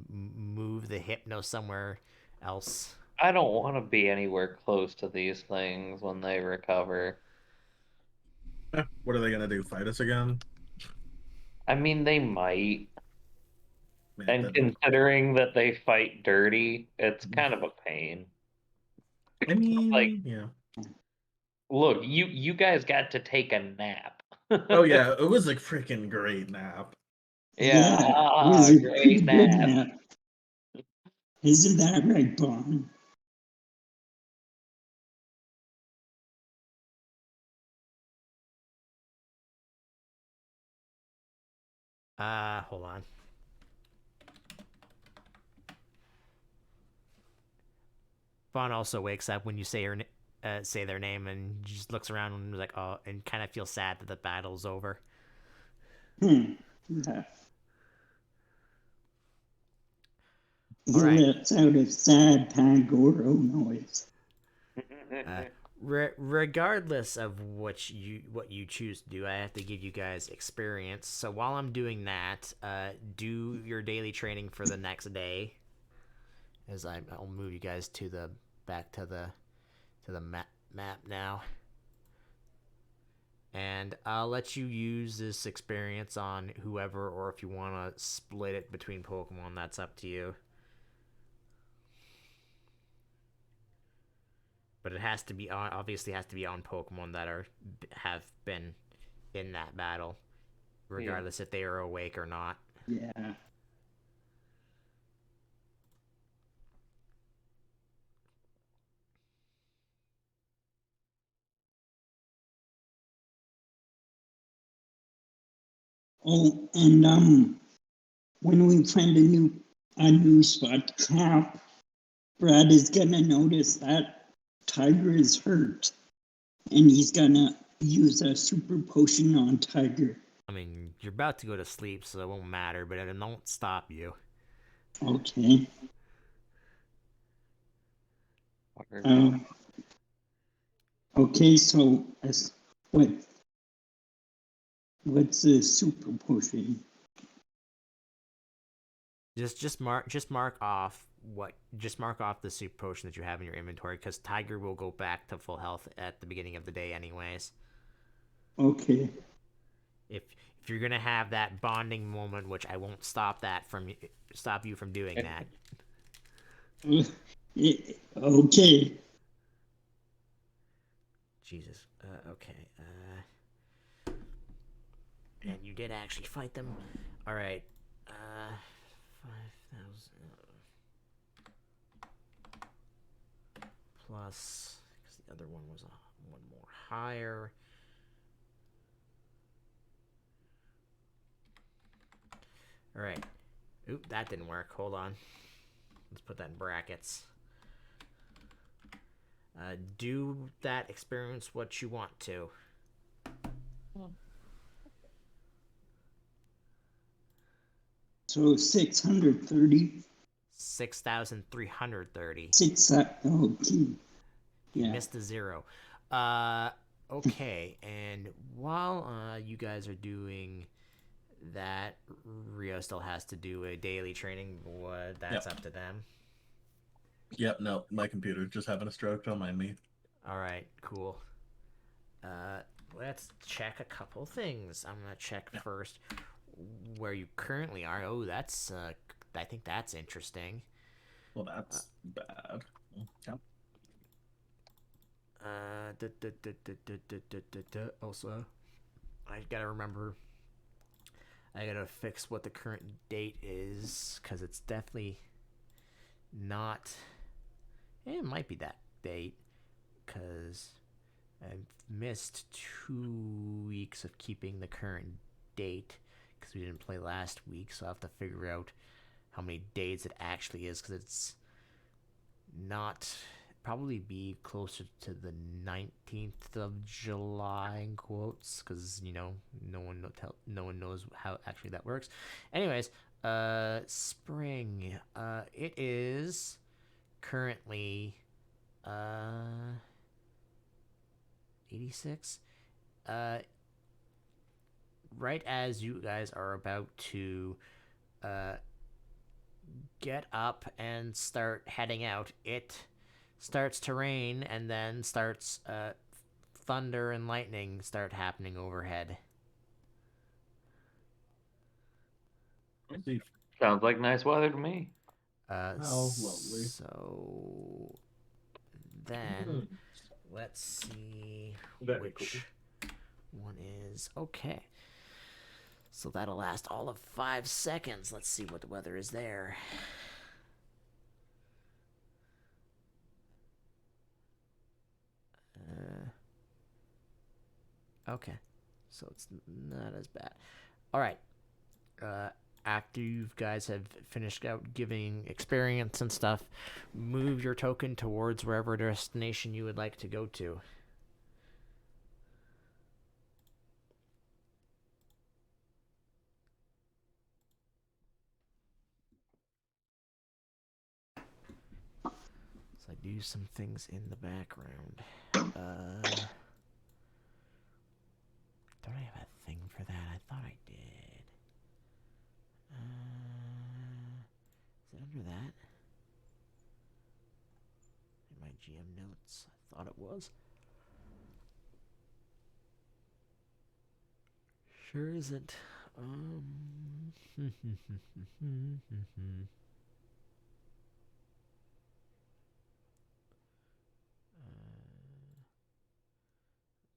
move the Hypno somewhere else? I don't want to be anywhere close to these things when they recover. What are they gonna do? Fight us again? I mean, they might. Man, And that'd be. considering that they fight dirty, it's kind of a pain. I Like, mean, yeah. look, you guys got to take a nap. Oh yeah, it was a freaking great nap. Yeah, yeah, it was a pretty great good nap. nap. Isn't that right, Bon? Hold on. Vaughn also wakes up when you say their name and just looks around and is like, oh, and kind of feels sad that the battle's over. Yeah. He All right. lets out a sad Pangoro noise. Regardless of what you choose to do, I have to give you guys experience. So while I'm doing that, do your daily training for the next day. As I'll move you guys to the back to the map now, and I'll let you use this experience on whoever, or if you want to split it between Pokemon, that's up to you. But it has to be on, obviously has to be on Pokemon that have been in that battle, regardless if they are awake or not. Yeah. Oh, and when we find a new spot camp, Brad is gonna notice that Tiger is hurt, and he's gonna use a super potion on Tiger. I mean, you're about to go to sleep, so it won't matter, but it won't stop you. Okay. Um. Okay. So, what? What's the super potion? Just mark off the soup potion that you have in your inventory, because Tiger will go back to full health at the beginning of the day anyways. Okay. If if you're gonna have that bonding moment, which I won't stop you from doing that. Okay. Jesus. Okay. And you did actually fight them. All right. 5,000 plus, because the other one was one more higher. All right. Oop, that didn't work. Hold on. Let's put that in brackets. Do that experience what you want to. So 630. 6,330. Okay. You Yeah. missed a zero. Okay, and while you guys are doing that, Rio still has to do a daily training. That's up to them. Yep, no, my computer just having a stroke. Don't mind me. All right, cool. Let's check a couple things. I'm gonna check first where you currently are. Oh, that's I think that's interesting. Well, that's bad. Yep. Also, I gotta remember. I gotta fix what the current date is, because it's definitely not. It might be that date, because I've missed 2 weeks of keeping the current date because we didn't play last week, so I have to figure out how many days it actually is, because it's not probably be closer to the 19th of July in quotes, because no one knows how actually that works. Anyways, spring. It is currently 86. Right as you guys are about to get up and start heading out, it starts to rain, and then starts thunder and lightning start happening overhead. Sounds like nice weather to me. Oh, lovely. So then let's see Very which one is okay. So that'll last all of 5 seconds. Let's see what the weather is there. Okay, so it's not as bad. All right. After you guys have finished out giving experience and stuff, move your token towards wherever destination you would like to go to. So I do some things in the background. Don't I have a thing for that? I thought I did. Is it under that? In my GM notes, I thought it was. Sure isn't.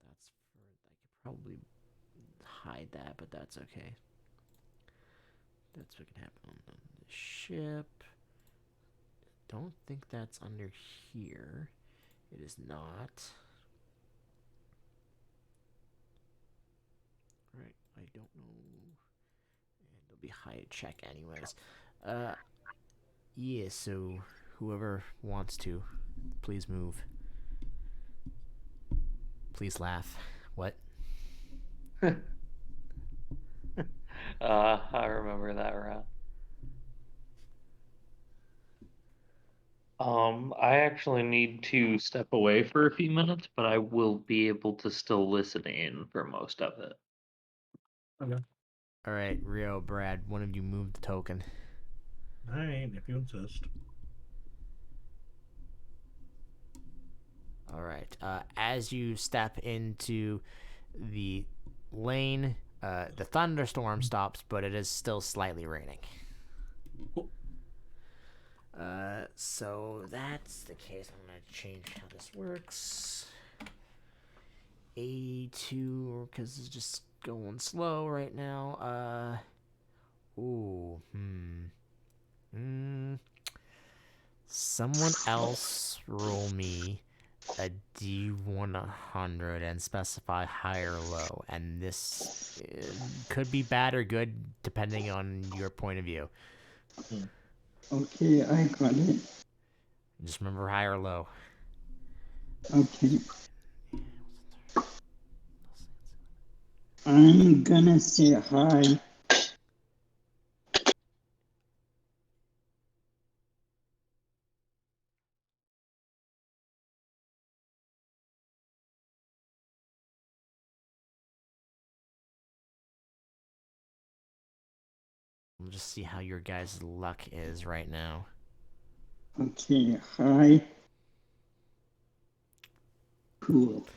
That's for. I could probably hide that, but that's okay. That's what can happen on the ship. Don't think that's under here. It is not. Right, I don't know. And it'll be hide check anyways. Yeah, so whoever wants to, please move. Please laugh. What? I remember that round. I actually need to step away for a few minutes, but I will be able to still listen in for most of it. Okay. Alright, Rio, Brad, one of you move the token. Alright, if you insist. All right. As you step into the lane, the thunderstorm stops, but it is still slightly raining. Cool. So that's the case. I'm gonna change how this works. A2, because it's just going slow right now. Someone else roll me a D100 and specify high or low. And this could be bad or good depending on your point of view. Okay, I got it. Just remember high or low. Okay. I'm gonna say hi. We'll just see how your guys' luck is right now. Okay, hi. Cool.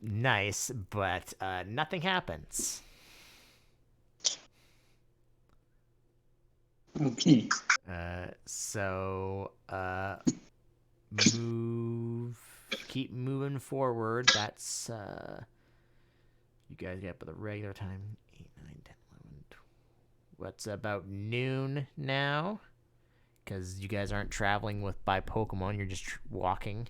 Nice, but nothing happens. Okay. So keep moving forward. That's you guys get up at the regular time. 8, 9, 10, 11, 12. What's about noon now? Because you guys aren't traveling by Pokemon. You're just walking.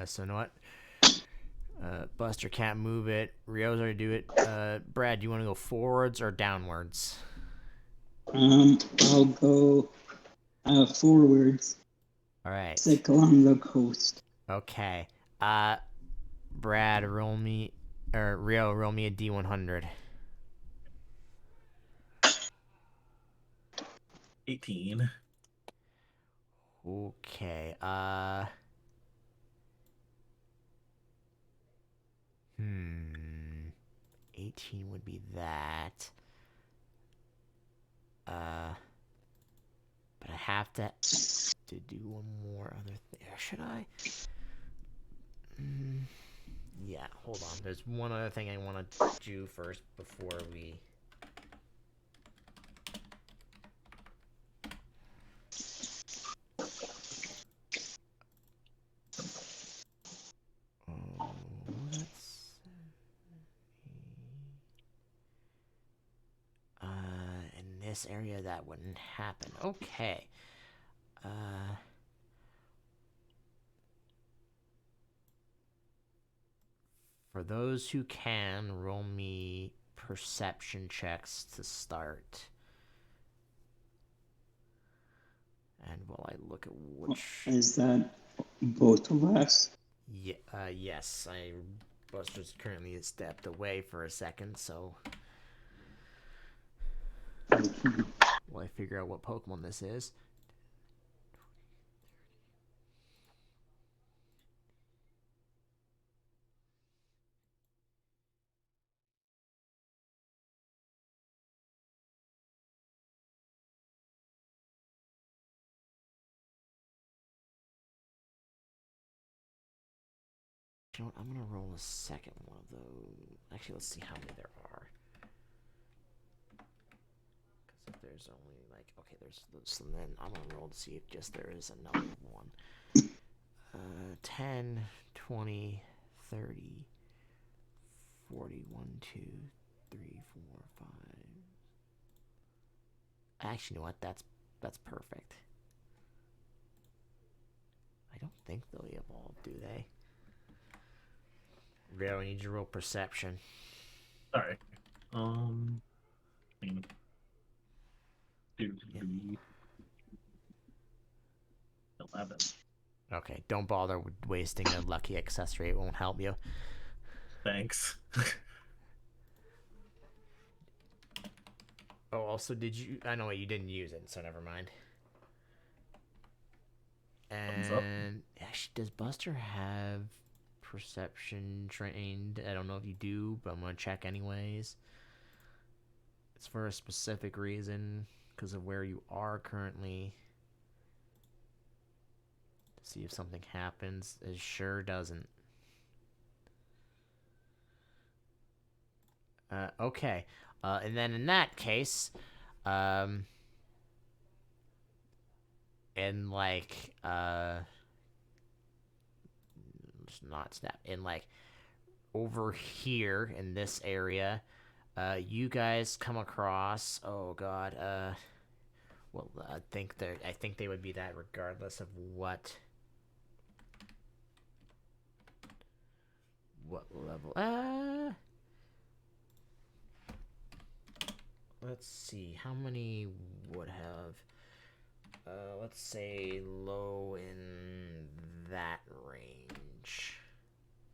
So you know what? Buster can't move it. Rio's already do it. Brad, do you want to go forwards or downwards? I'll go forwards. All right. It's like along the coast. Okay. Brad, roll me, or Rio, roll me a D100. 18. Okay. 18 would be that. But I have to do one more other thing. Should I? Yeah, hold on. There's one other thing I want to do first before we... in this area that wouldn't happen. Okay. For those who can, roll me perception checks to start. And while I look at which... Is that both of us? Yeah, yes. Buster's currently stepped away for a second, so... While I figure out what Pokemon this is. You know what? I'm gonna roll a second one of those. Actually, let's see how many there are. Because if there's only like, okay, there's this, and then I'm gonna roll to see if just there is another one. 10, 20, 30, 40, 1, 2, 3, 4, 5. Actually, you know what? That's perfect. I don't think they'll evolve, do they? Rio, I need you to roll perception. Sorry. 11. Okay, don't bother wasting a lucky accessory. It won't help you. Thanks. Oh, also, did you... I know you didn't use it, so never mind. Thumbs up. And actually, does Buster have perception trained? I don't know if you do, but I'm gonna check anyways. it's for a specific reason because of where you are currently. To see if something happens. It sure doesn't. Okay. And then in that case, um, in like, not snap, in like over here in this area, you guys come across, oh god, well, I think they would be that regardless of what level. Let's see, how many would have, let's say low in that range.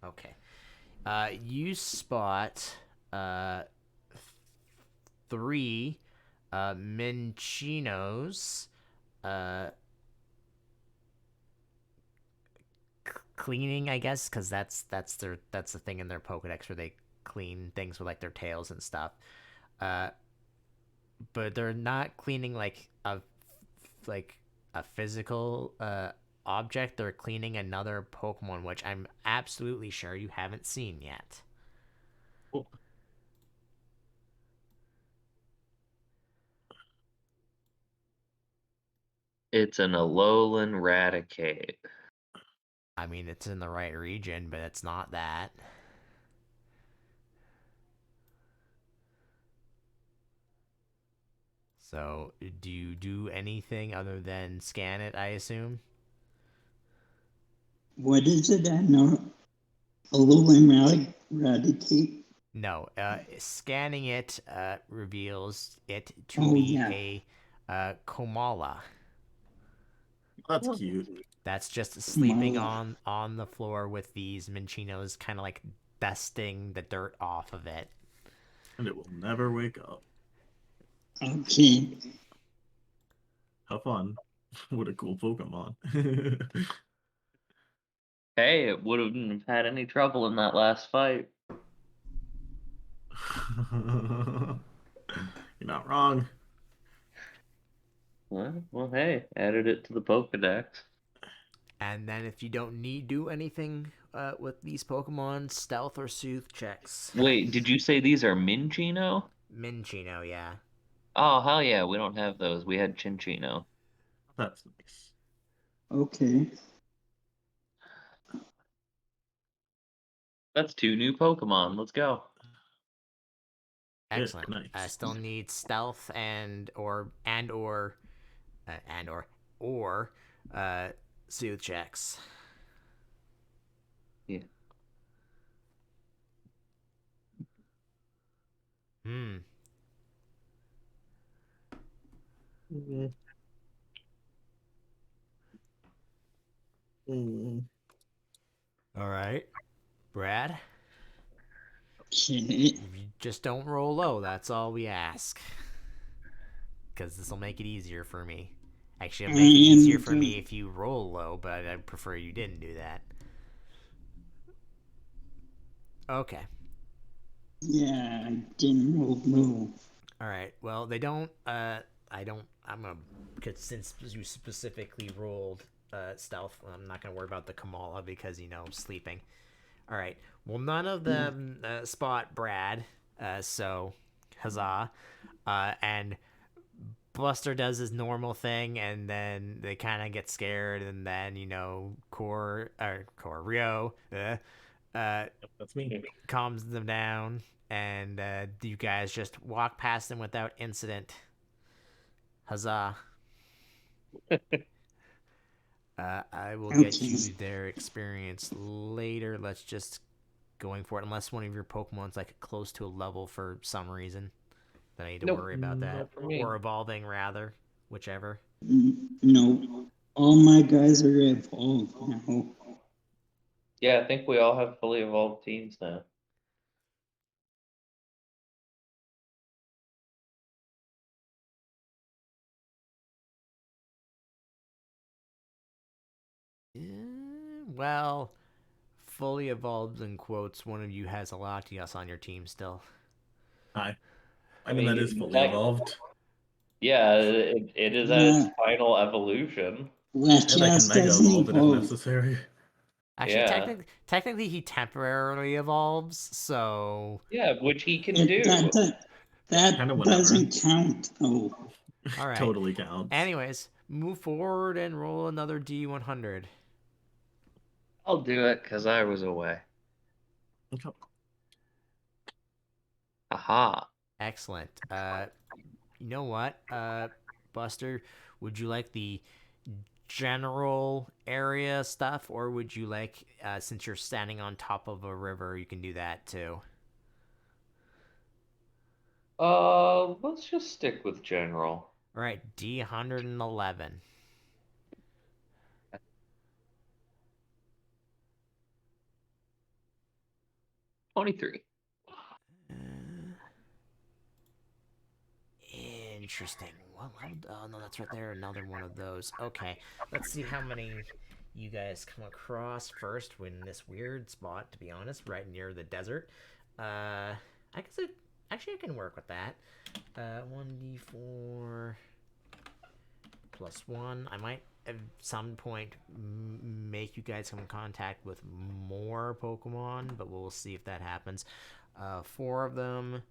Okay. You spot, three, Minchinos, uh, cleaning, I guess, because that's the thing in their Pokedex where they clean things with like their tails and stuff. Uh, but they're not cleaning like a physical object. They're cleaning another Pokemon, which I'm absolutely sure you haven't seen yet. Oh, It's an Alolan Raticate. I mean, it's in the right region, but it's not that. So, do you do anything other than scan it, I assume? What is it? I know a little eradicate. No. Scanning it reveals it to Oh be yeah. a Komala. that's cute. That's just sleeping Kamala. on the floor with these Minchinos kind of like dusting the dirt off of it. And it will never wake up. Okay. Have fun. What a cool Pokemon. Hey, it wouldn't have had any trouble in that last fight. You're not wrong. Well, hey, added it to the Pokedex. And then if you don't need to do anything with these Pokemon, stealth or soothe checks. Wait, did you say these are Minchino? Minchino, yeah. Oh, hell yeah, we don't have those. We had Chinchino. That's nice. Okay. That's 2 new Pokemon. Let's go. Yeah, Excellent. I nice. still need stealth or uh, soothe checks. Yeah. Hmm. Mm, mm. All right, Brad. Okay. If you just don't roll low, that's all we ask. Because this will make it easier for me. Actually, I it'll make it easier am for me going. if you roll low, but I prefer you didn't do that. Okay. Yeah, I didn't roll low. All right. Well, they don't. I don't. I'm gonna. Because since you specifically rolled stealth, I'm not gonna worry about the Kamala because sleeping. All right. Well, none of Yeah. them spot Brad. So, huzzah! And Buster does his normal thing, and then they kind of get scared, and then Rio Yep, that's me. calms them down, and you guys just walk past them without incident. Huzzah! I will get Okay. you their experience later. Let's just going for it. Unless one of your Pokemon's like close to a level for some reason, then I need to Nope. worry about that. Not for me. Or evolving rather, whichever. No. All my guys are evolved now. Yeah, I think we all have fully evolved teams now. Well, fully evolved in quotes. One of you has a Latias on your team still. I I mean, that is fully evolved. Yeah, it is at its final evolution. And I can Latias Mega doesn't Evolve it if evolve. necessary. Actually, Yeah. technically, he temporarily evolves, so... Yeah, which he can It, do. that Kinda whenever. doesn't count, though. All right. Totally counts. Anyways, move forward and roll another D100. I'll do it because I was away. Okay. Aha. Excellent. You know what, Buster? Would you like the general area stuff, or would you like, since you're standing on top of a river, you can do that too? Let's just stick with general. All right, D111. 23. Interesting. What level? Oh, no, that's right there. Another one of those. Okay, let's see how many you guys come across first in this weird spot, to be honest, right near the desert. I guess actually I can work with that. 1d4 plus 1. I might at some point make you guys come in contact with more Pokemon, but we'll see if that happens. 4 of them.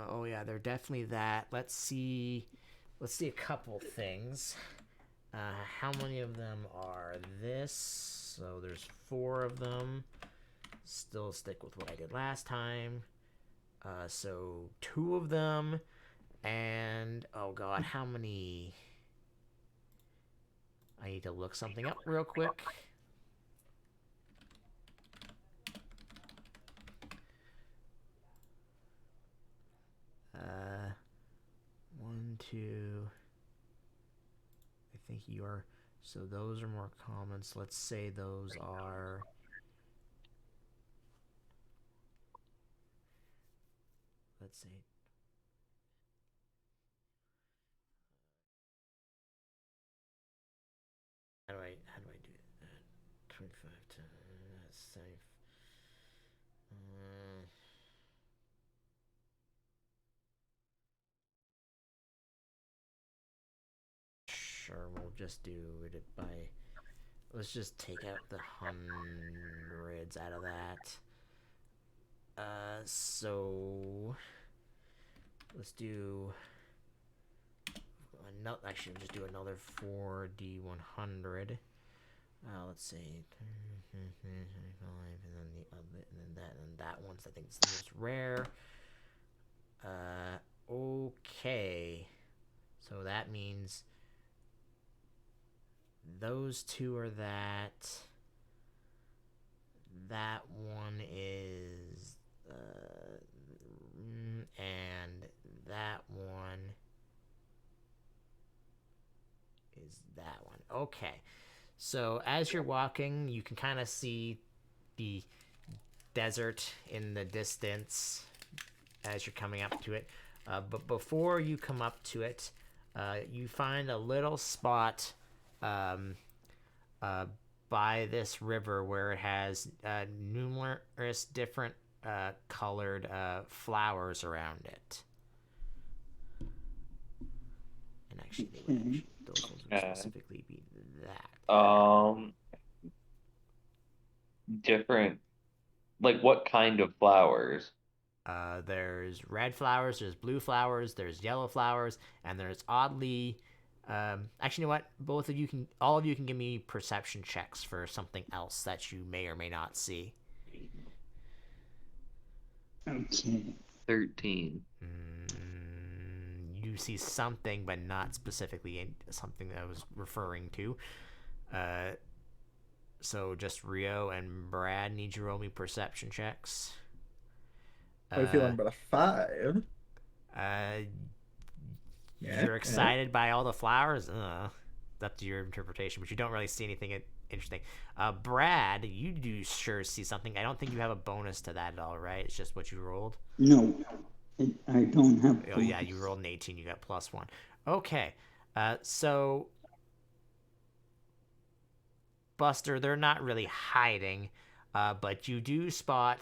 Oh yeah, they're definitely that. Let's see a couple things. How many of them are this? So there's 4 of them. Still stick with what I did last time. So 2 of them. And, oh god, how many? I need to look something up real quick. One, two. I think you are. So those are more common. So let's say those are. Let's see. How do I do that? 25 to safe. Sure, we'll just do it by. Let's just take out the hundreds out of that. So let's do. Actually, just do another 4D100. Let's see, and then that one's I think it's the most rare. Okay, so that means those 2 are that. That one is, and that one is that one. Okay. So as you're walking, you can kind of see the desert in the distance as you're coming up to it. But before you come up to it, you find a little spot by this river where it has numerous different colored flowers around it. And actually, those ones would specifically be that. Different. Like what kind of flowers? There's red flowers, there's blue flowers, there's yellow flowers, and there's oddly. Actually, you know what? All of you can give me perception checks for something else that you may or may not see. Okay. 13. You see something, but not specifically something that I was referring to. So just Rio and Brad need you to roll me perception checks. How are you feeling about a 5? You're excited by all the flowers? That's your interpretation, but you don't really see anything interesting. Brad, you do sure see something. I don't think you have a bonus to that at all, right? It's just what you rolled? No, I don't have. Oh, yeah, you rolled an 18. You got +1. Okay, so Buster, they're not really hiding, but you do spot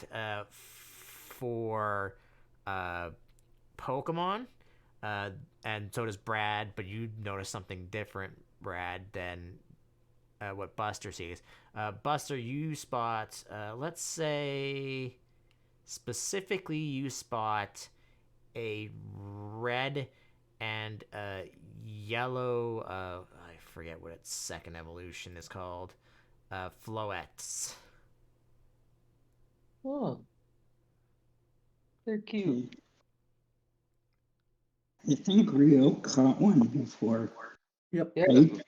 four Pokemon, and so does Brad. But you notice something different, Brad, than what Buster sees. Buster, you spot, let's say, specifically, you spot a red and a yellow. I forget what its second evolution is called. Floettes. Oh, they're cute. Okay. I think Rio caught one before. Yep. Yeah, Right?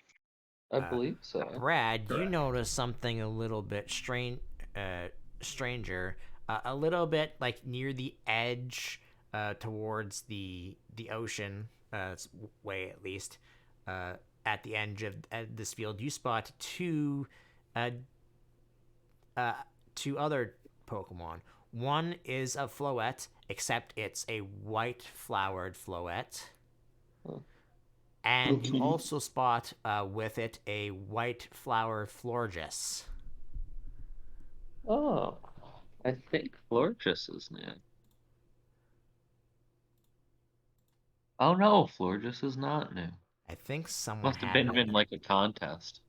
I believe so. Brad, you Correct. notice something a little bit stranger. A little bit like near the edge, towards the ocean, way at least. At the edge of this field, you spot uh, two other Pokemon. One is a Floette, except it's a white flowered Floette. Huh. And you Okay. also spot with it a white flower Florges. Oh, I think Florges is new. Oh no, Florges is not new. I think someone Must have had been in like a contest.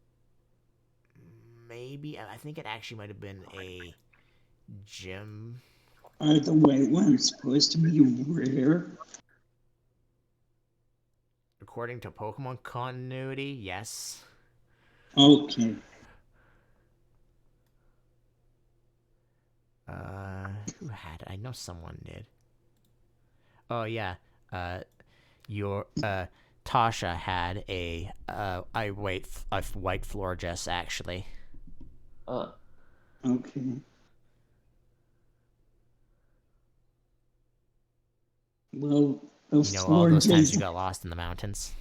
maybe. I think it actually might have been a gym. Are the white ones supposed to be rare? According to Pokemon continuity, yes. Okay. Who had it? I know someone did. Oh yeah. Your Tasha had a white Florges actually. Okay. Well, the You know, all those times you Florges. got lost in the mountains.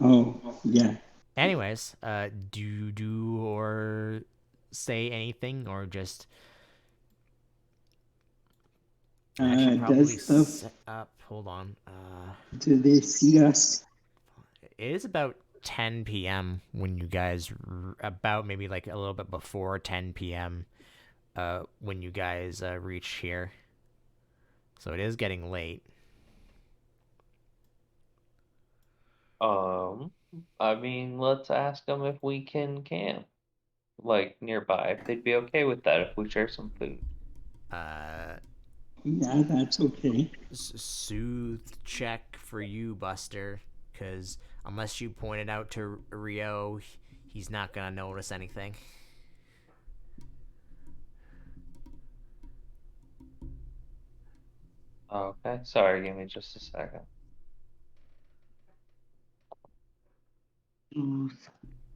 Oh, yeah. Anyways, do or say anything, or just I should probably Does the set up. Hold on. do they see us? It is about 10 p.m. when you guys about maybe like a little bit before 10 p.m. When you guys reach here. So it is getting late. I mean, let's ask them if we can camp, like nearby, if they'd be okay with that if we share some food. Uh, Yeah, that's okay. soothe check for you, Buster, because unless you point it out to Rio, he's not gonna notice anything. Okay, sorry, give me just a second.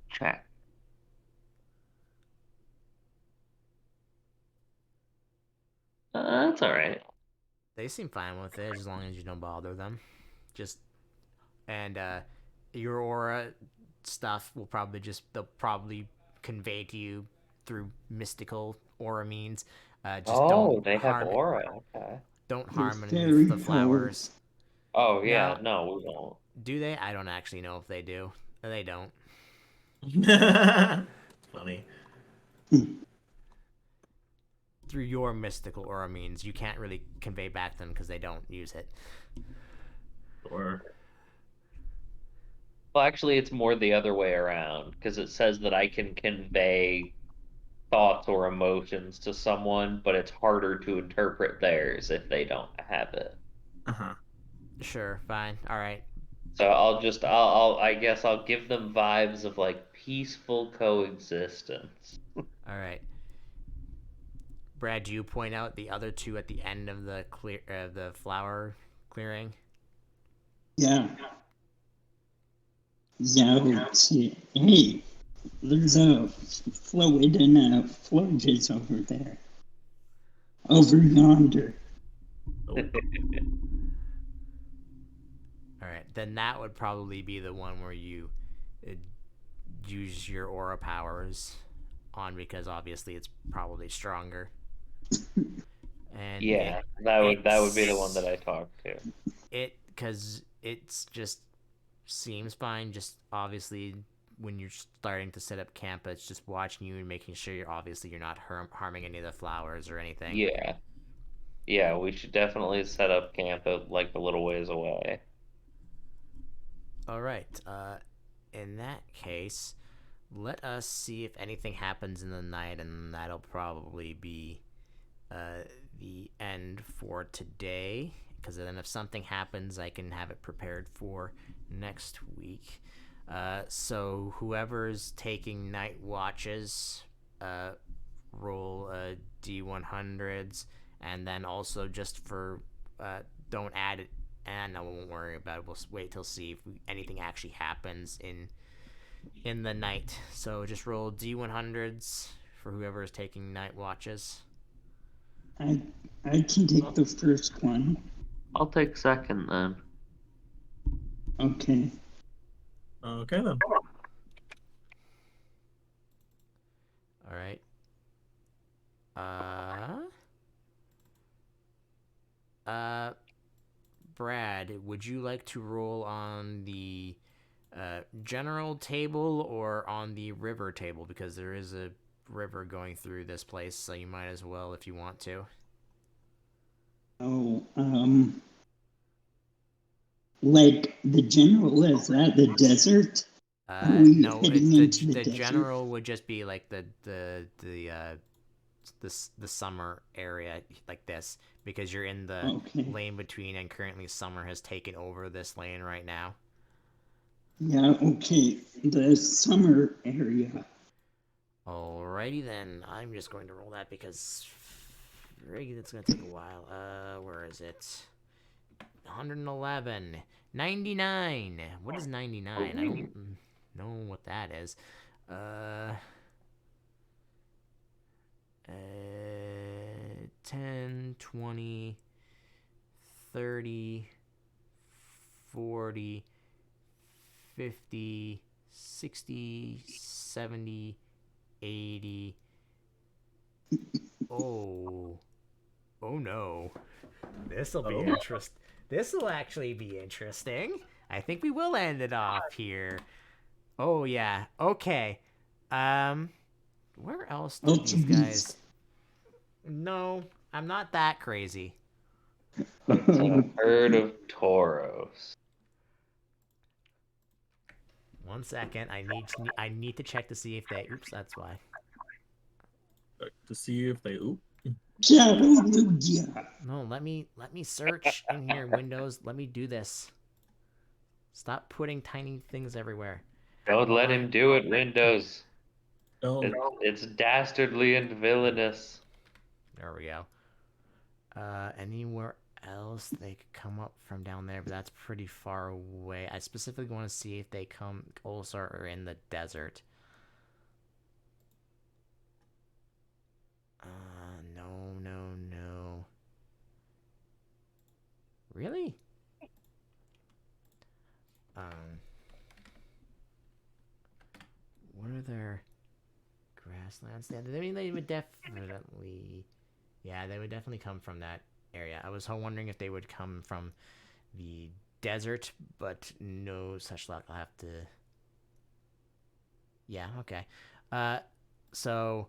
Check. That's all right. They seem fine with it as long as you don't bother them. Just and your aura stuff will probably they'll probably convey to you through mystical aura means. Just Oh, they have aura. Okay. don't The harm any of fairy the flowers. elves. Oh yeah, Now, no, we won't. do they? I don't actually know if they do. They don't. Funny. Through your mystical aura means you can't really convey back to them because they don't use it. Or Well, actually, it's more the other way around because it says that I can convey thoughts or emotions to someone, but it's harder to interpret theirs if they don't have it. uh-huh. Sure, fine, all right. So I guess I'll give them vibes of like peaceful coexistence. All right. Brad, do you point out the other two at the end of the flower clearing? Yeah. Yeah, let's see. Hey, there's a fluid and a Florges over there. Over yonder. Oh, All right, then that would probably be the one where you uh, use your aura powers on because obviously it's probably stronger. And Yeah, that would be the one that I talked to. Because it's just seems fine. Just obviously when you're starting to set up camp, it's just watching you and making sure you're not harming any of the flowers or anything. Yeah. Yeah, we should definitely set up camp at like a little ways away. All right. In that case, let us see if anything happens in the night, and that'll probably be the end for today. Because then, if something happens, I can have it prepared for next week. So whoever's taking night watches, roll D100s, and then also just for don't add it. And I won't worry about it. We'll wait till see if anything actually happens in the night. So just roll D100s for whoever is taking night watches. I can take the first one. I'll take second then. Okay. Okay then. All right. Brad, would you like to roll on the general table or on the river table? Because there is a river going through this place, so you might as well if you want to. Oh, like the general is that the desert? No, heading it's into the the desert? general would just be like the summer area like this, because you're in the Okay. lane between, and currently summer has taken over this lane right now. Yeah, okay. The summer area. Alrighty then, I'm just going to roll that because it's going to take a while. Where is it? 111. 99. What is 99? I don't know what that is. 10, 20, 30, 40, 50, 60, 70, 80. Oh no. This'll be interesting. This'll actually be interesting. I think we will end it off here. Oh yeah. Okay. Where else do these guys? No, I'm not that crazy. It's a herd of toros. 1 second. I need to check to see if they. Oops, that's why. To see if they. Oop. No, let me search in here. Windows. Let me do this. Stop putting tiny things everywhere. Don't let him do it, Windows. Oh. It's dastardly and villainous. There we go. Anywhere else they could come up from down there, but that's pretty far away. I specifically want to see if they also are in the desert. No. Really? What are their grasslands? They would definitely... Yeah, they would definitely come from that area. I was wondering if they would come from the desert, but no such luck. I'll have to... Yeah, okay. So...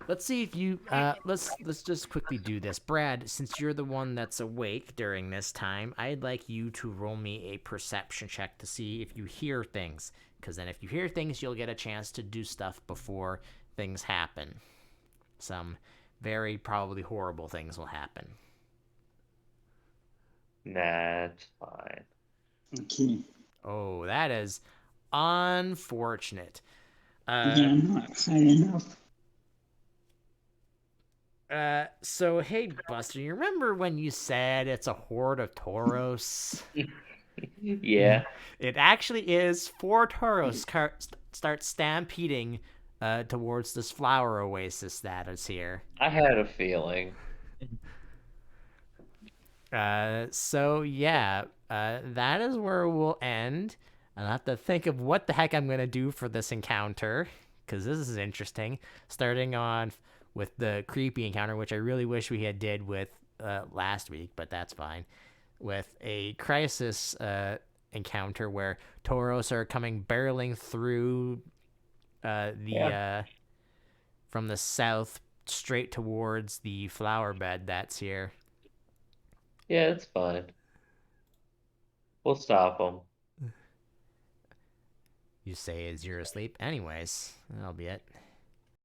Let's see if you let's just quickly do this. Brad, since you're the one that's awake during this time, I'd like you to roll me a perception check to see if you hear things, because then if you hear things, you'll get a chance to do stuff before things happen. Some very probably horrible things will happen. Nah, it's fine. Okay. Oh, that is unfortunate. Yeah, not high enough. So hey, Buster, you remember when you said it's a horde of toros? Yeah. It actually is 4 toros start stampeding towards this flower oasis that is here. I had a feeling. So yeah, that is where we'll end. I'll have to think of what the heck I'm gonna do for this encounter, because this is interesting. Starting on with the creepy encounter, which I really wish we had did with last week, but that's fine. With a crisis encounter where Tauros are coming barreling through from the south straight towards the flower bed that's here. Yeah, it's fine. We'll stop them. You say as you're asleep. Anyways, that'll be it.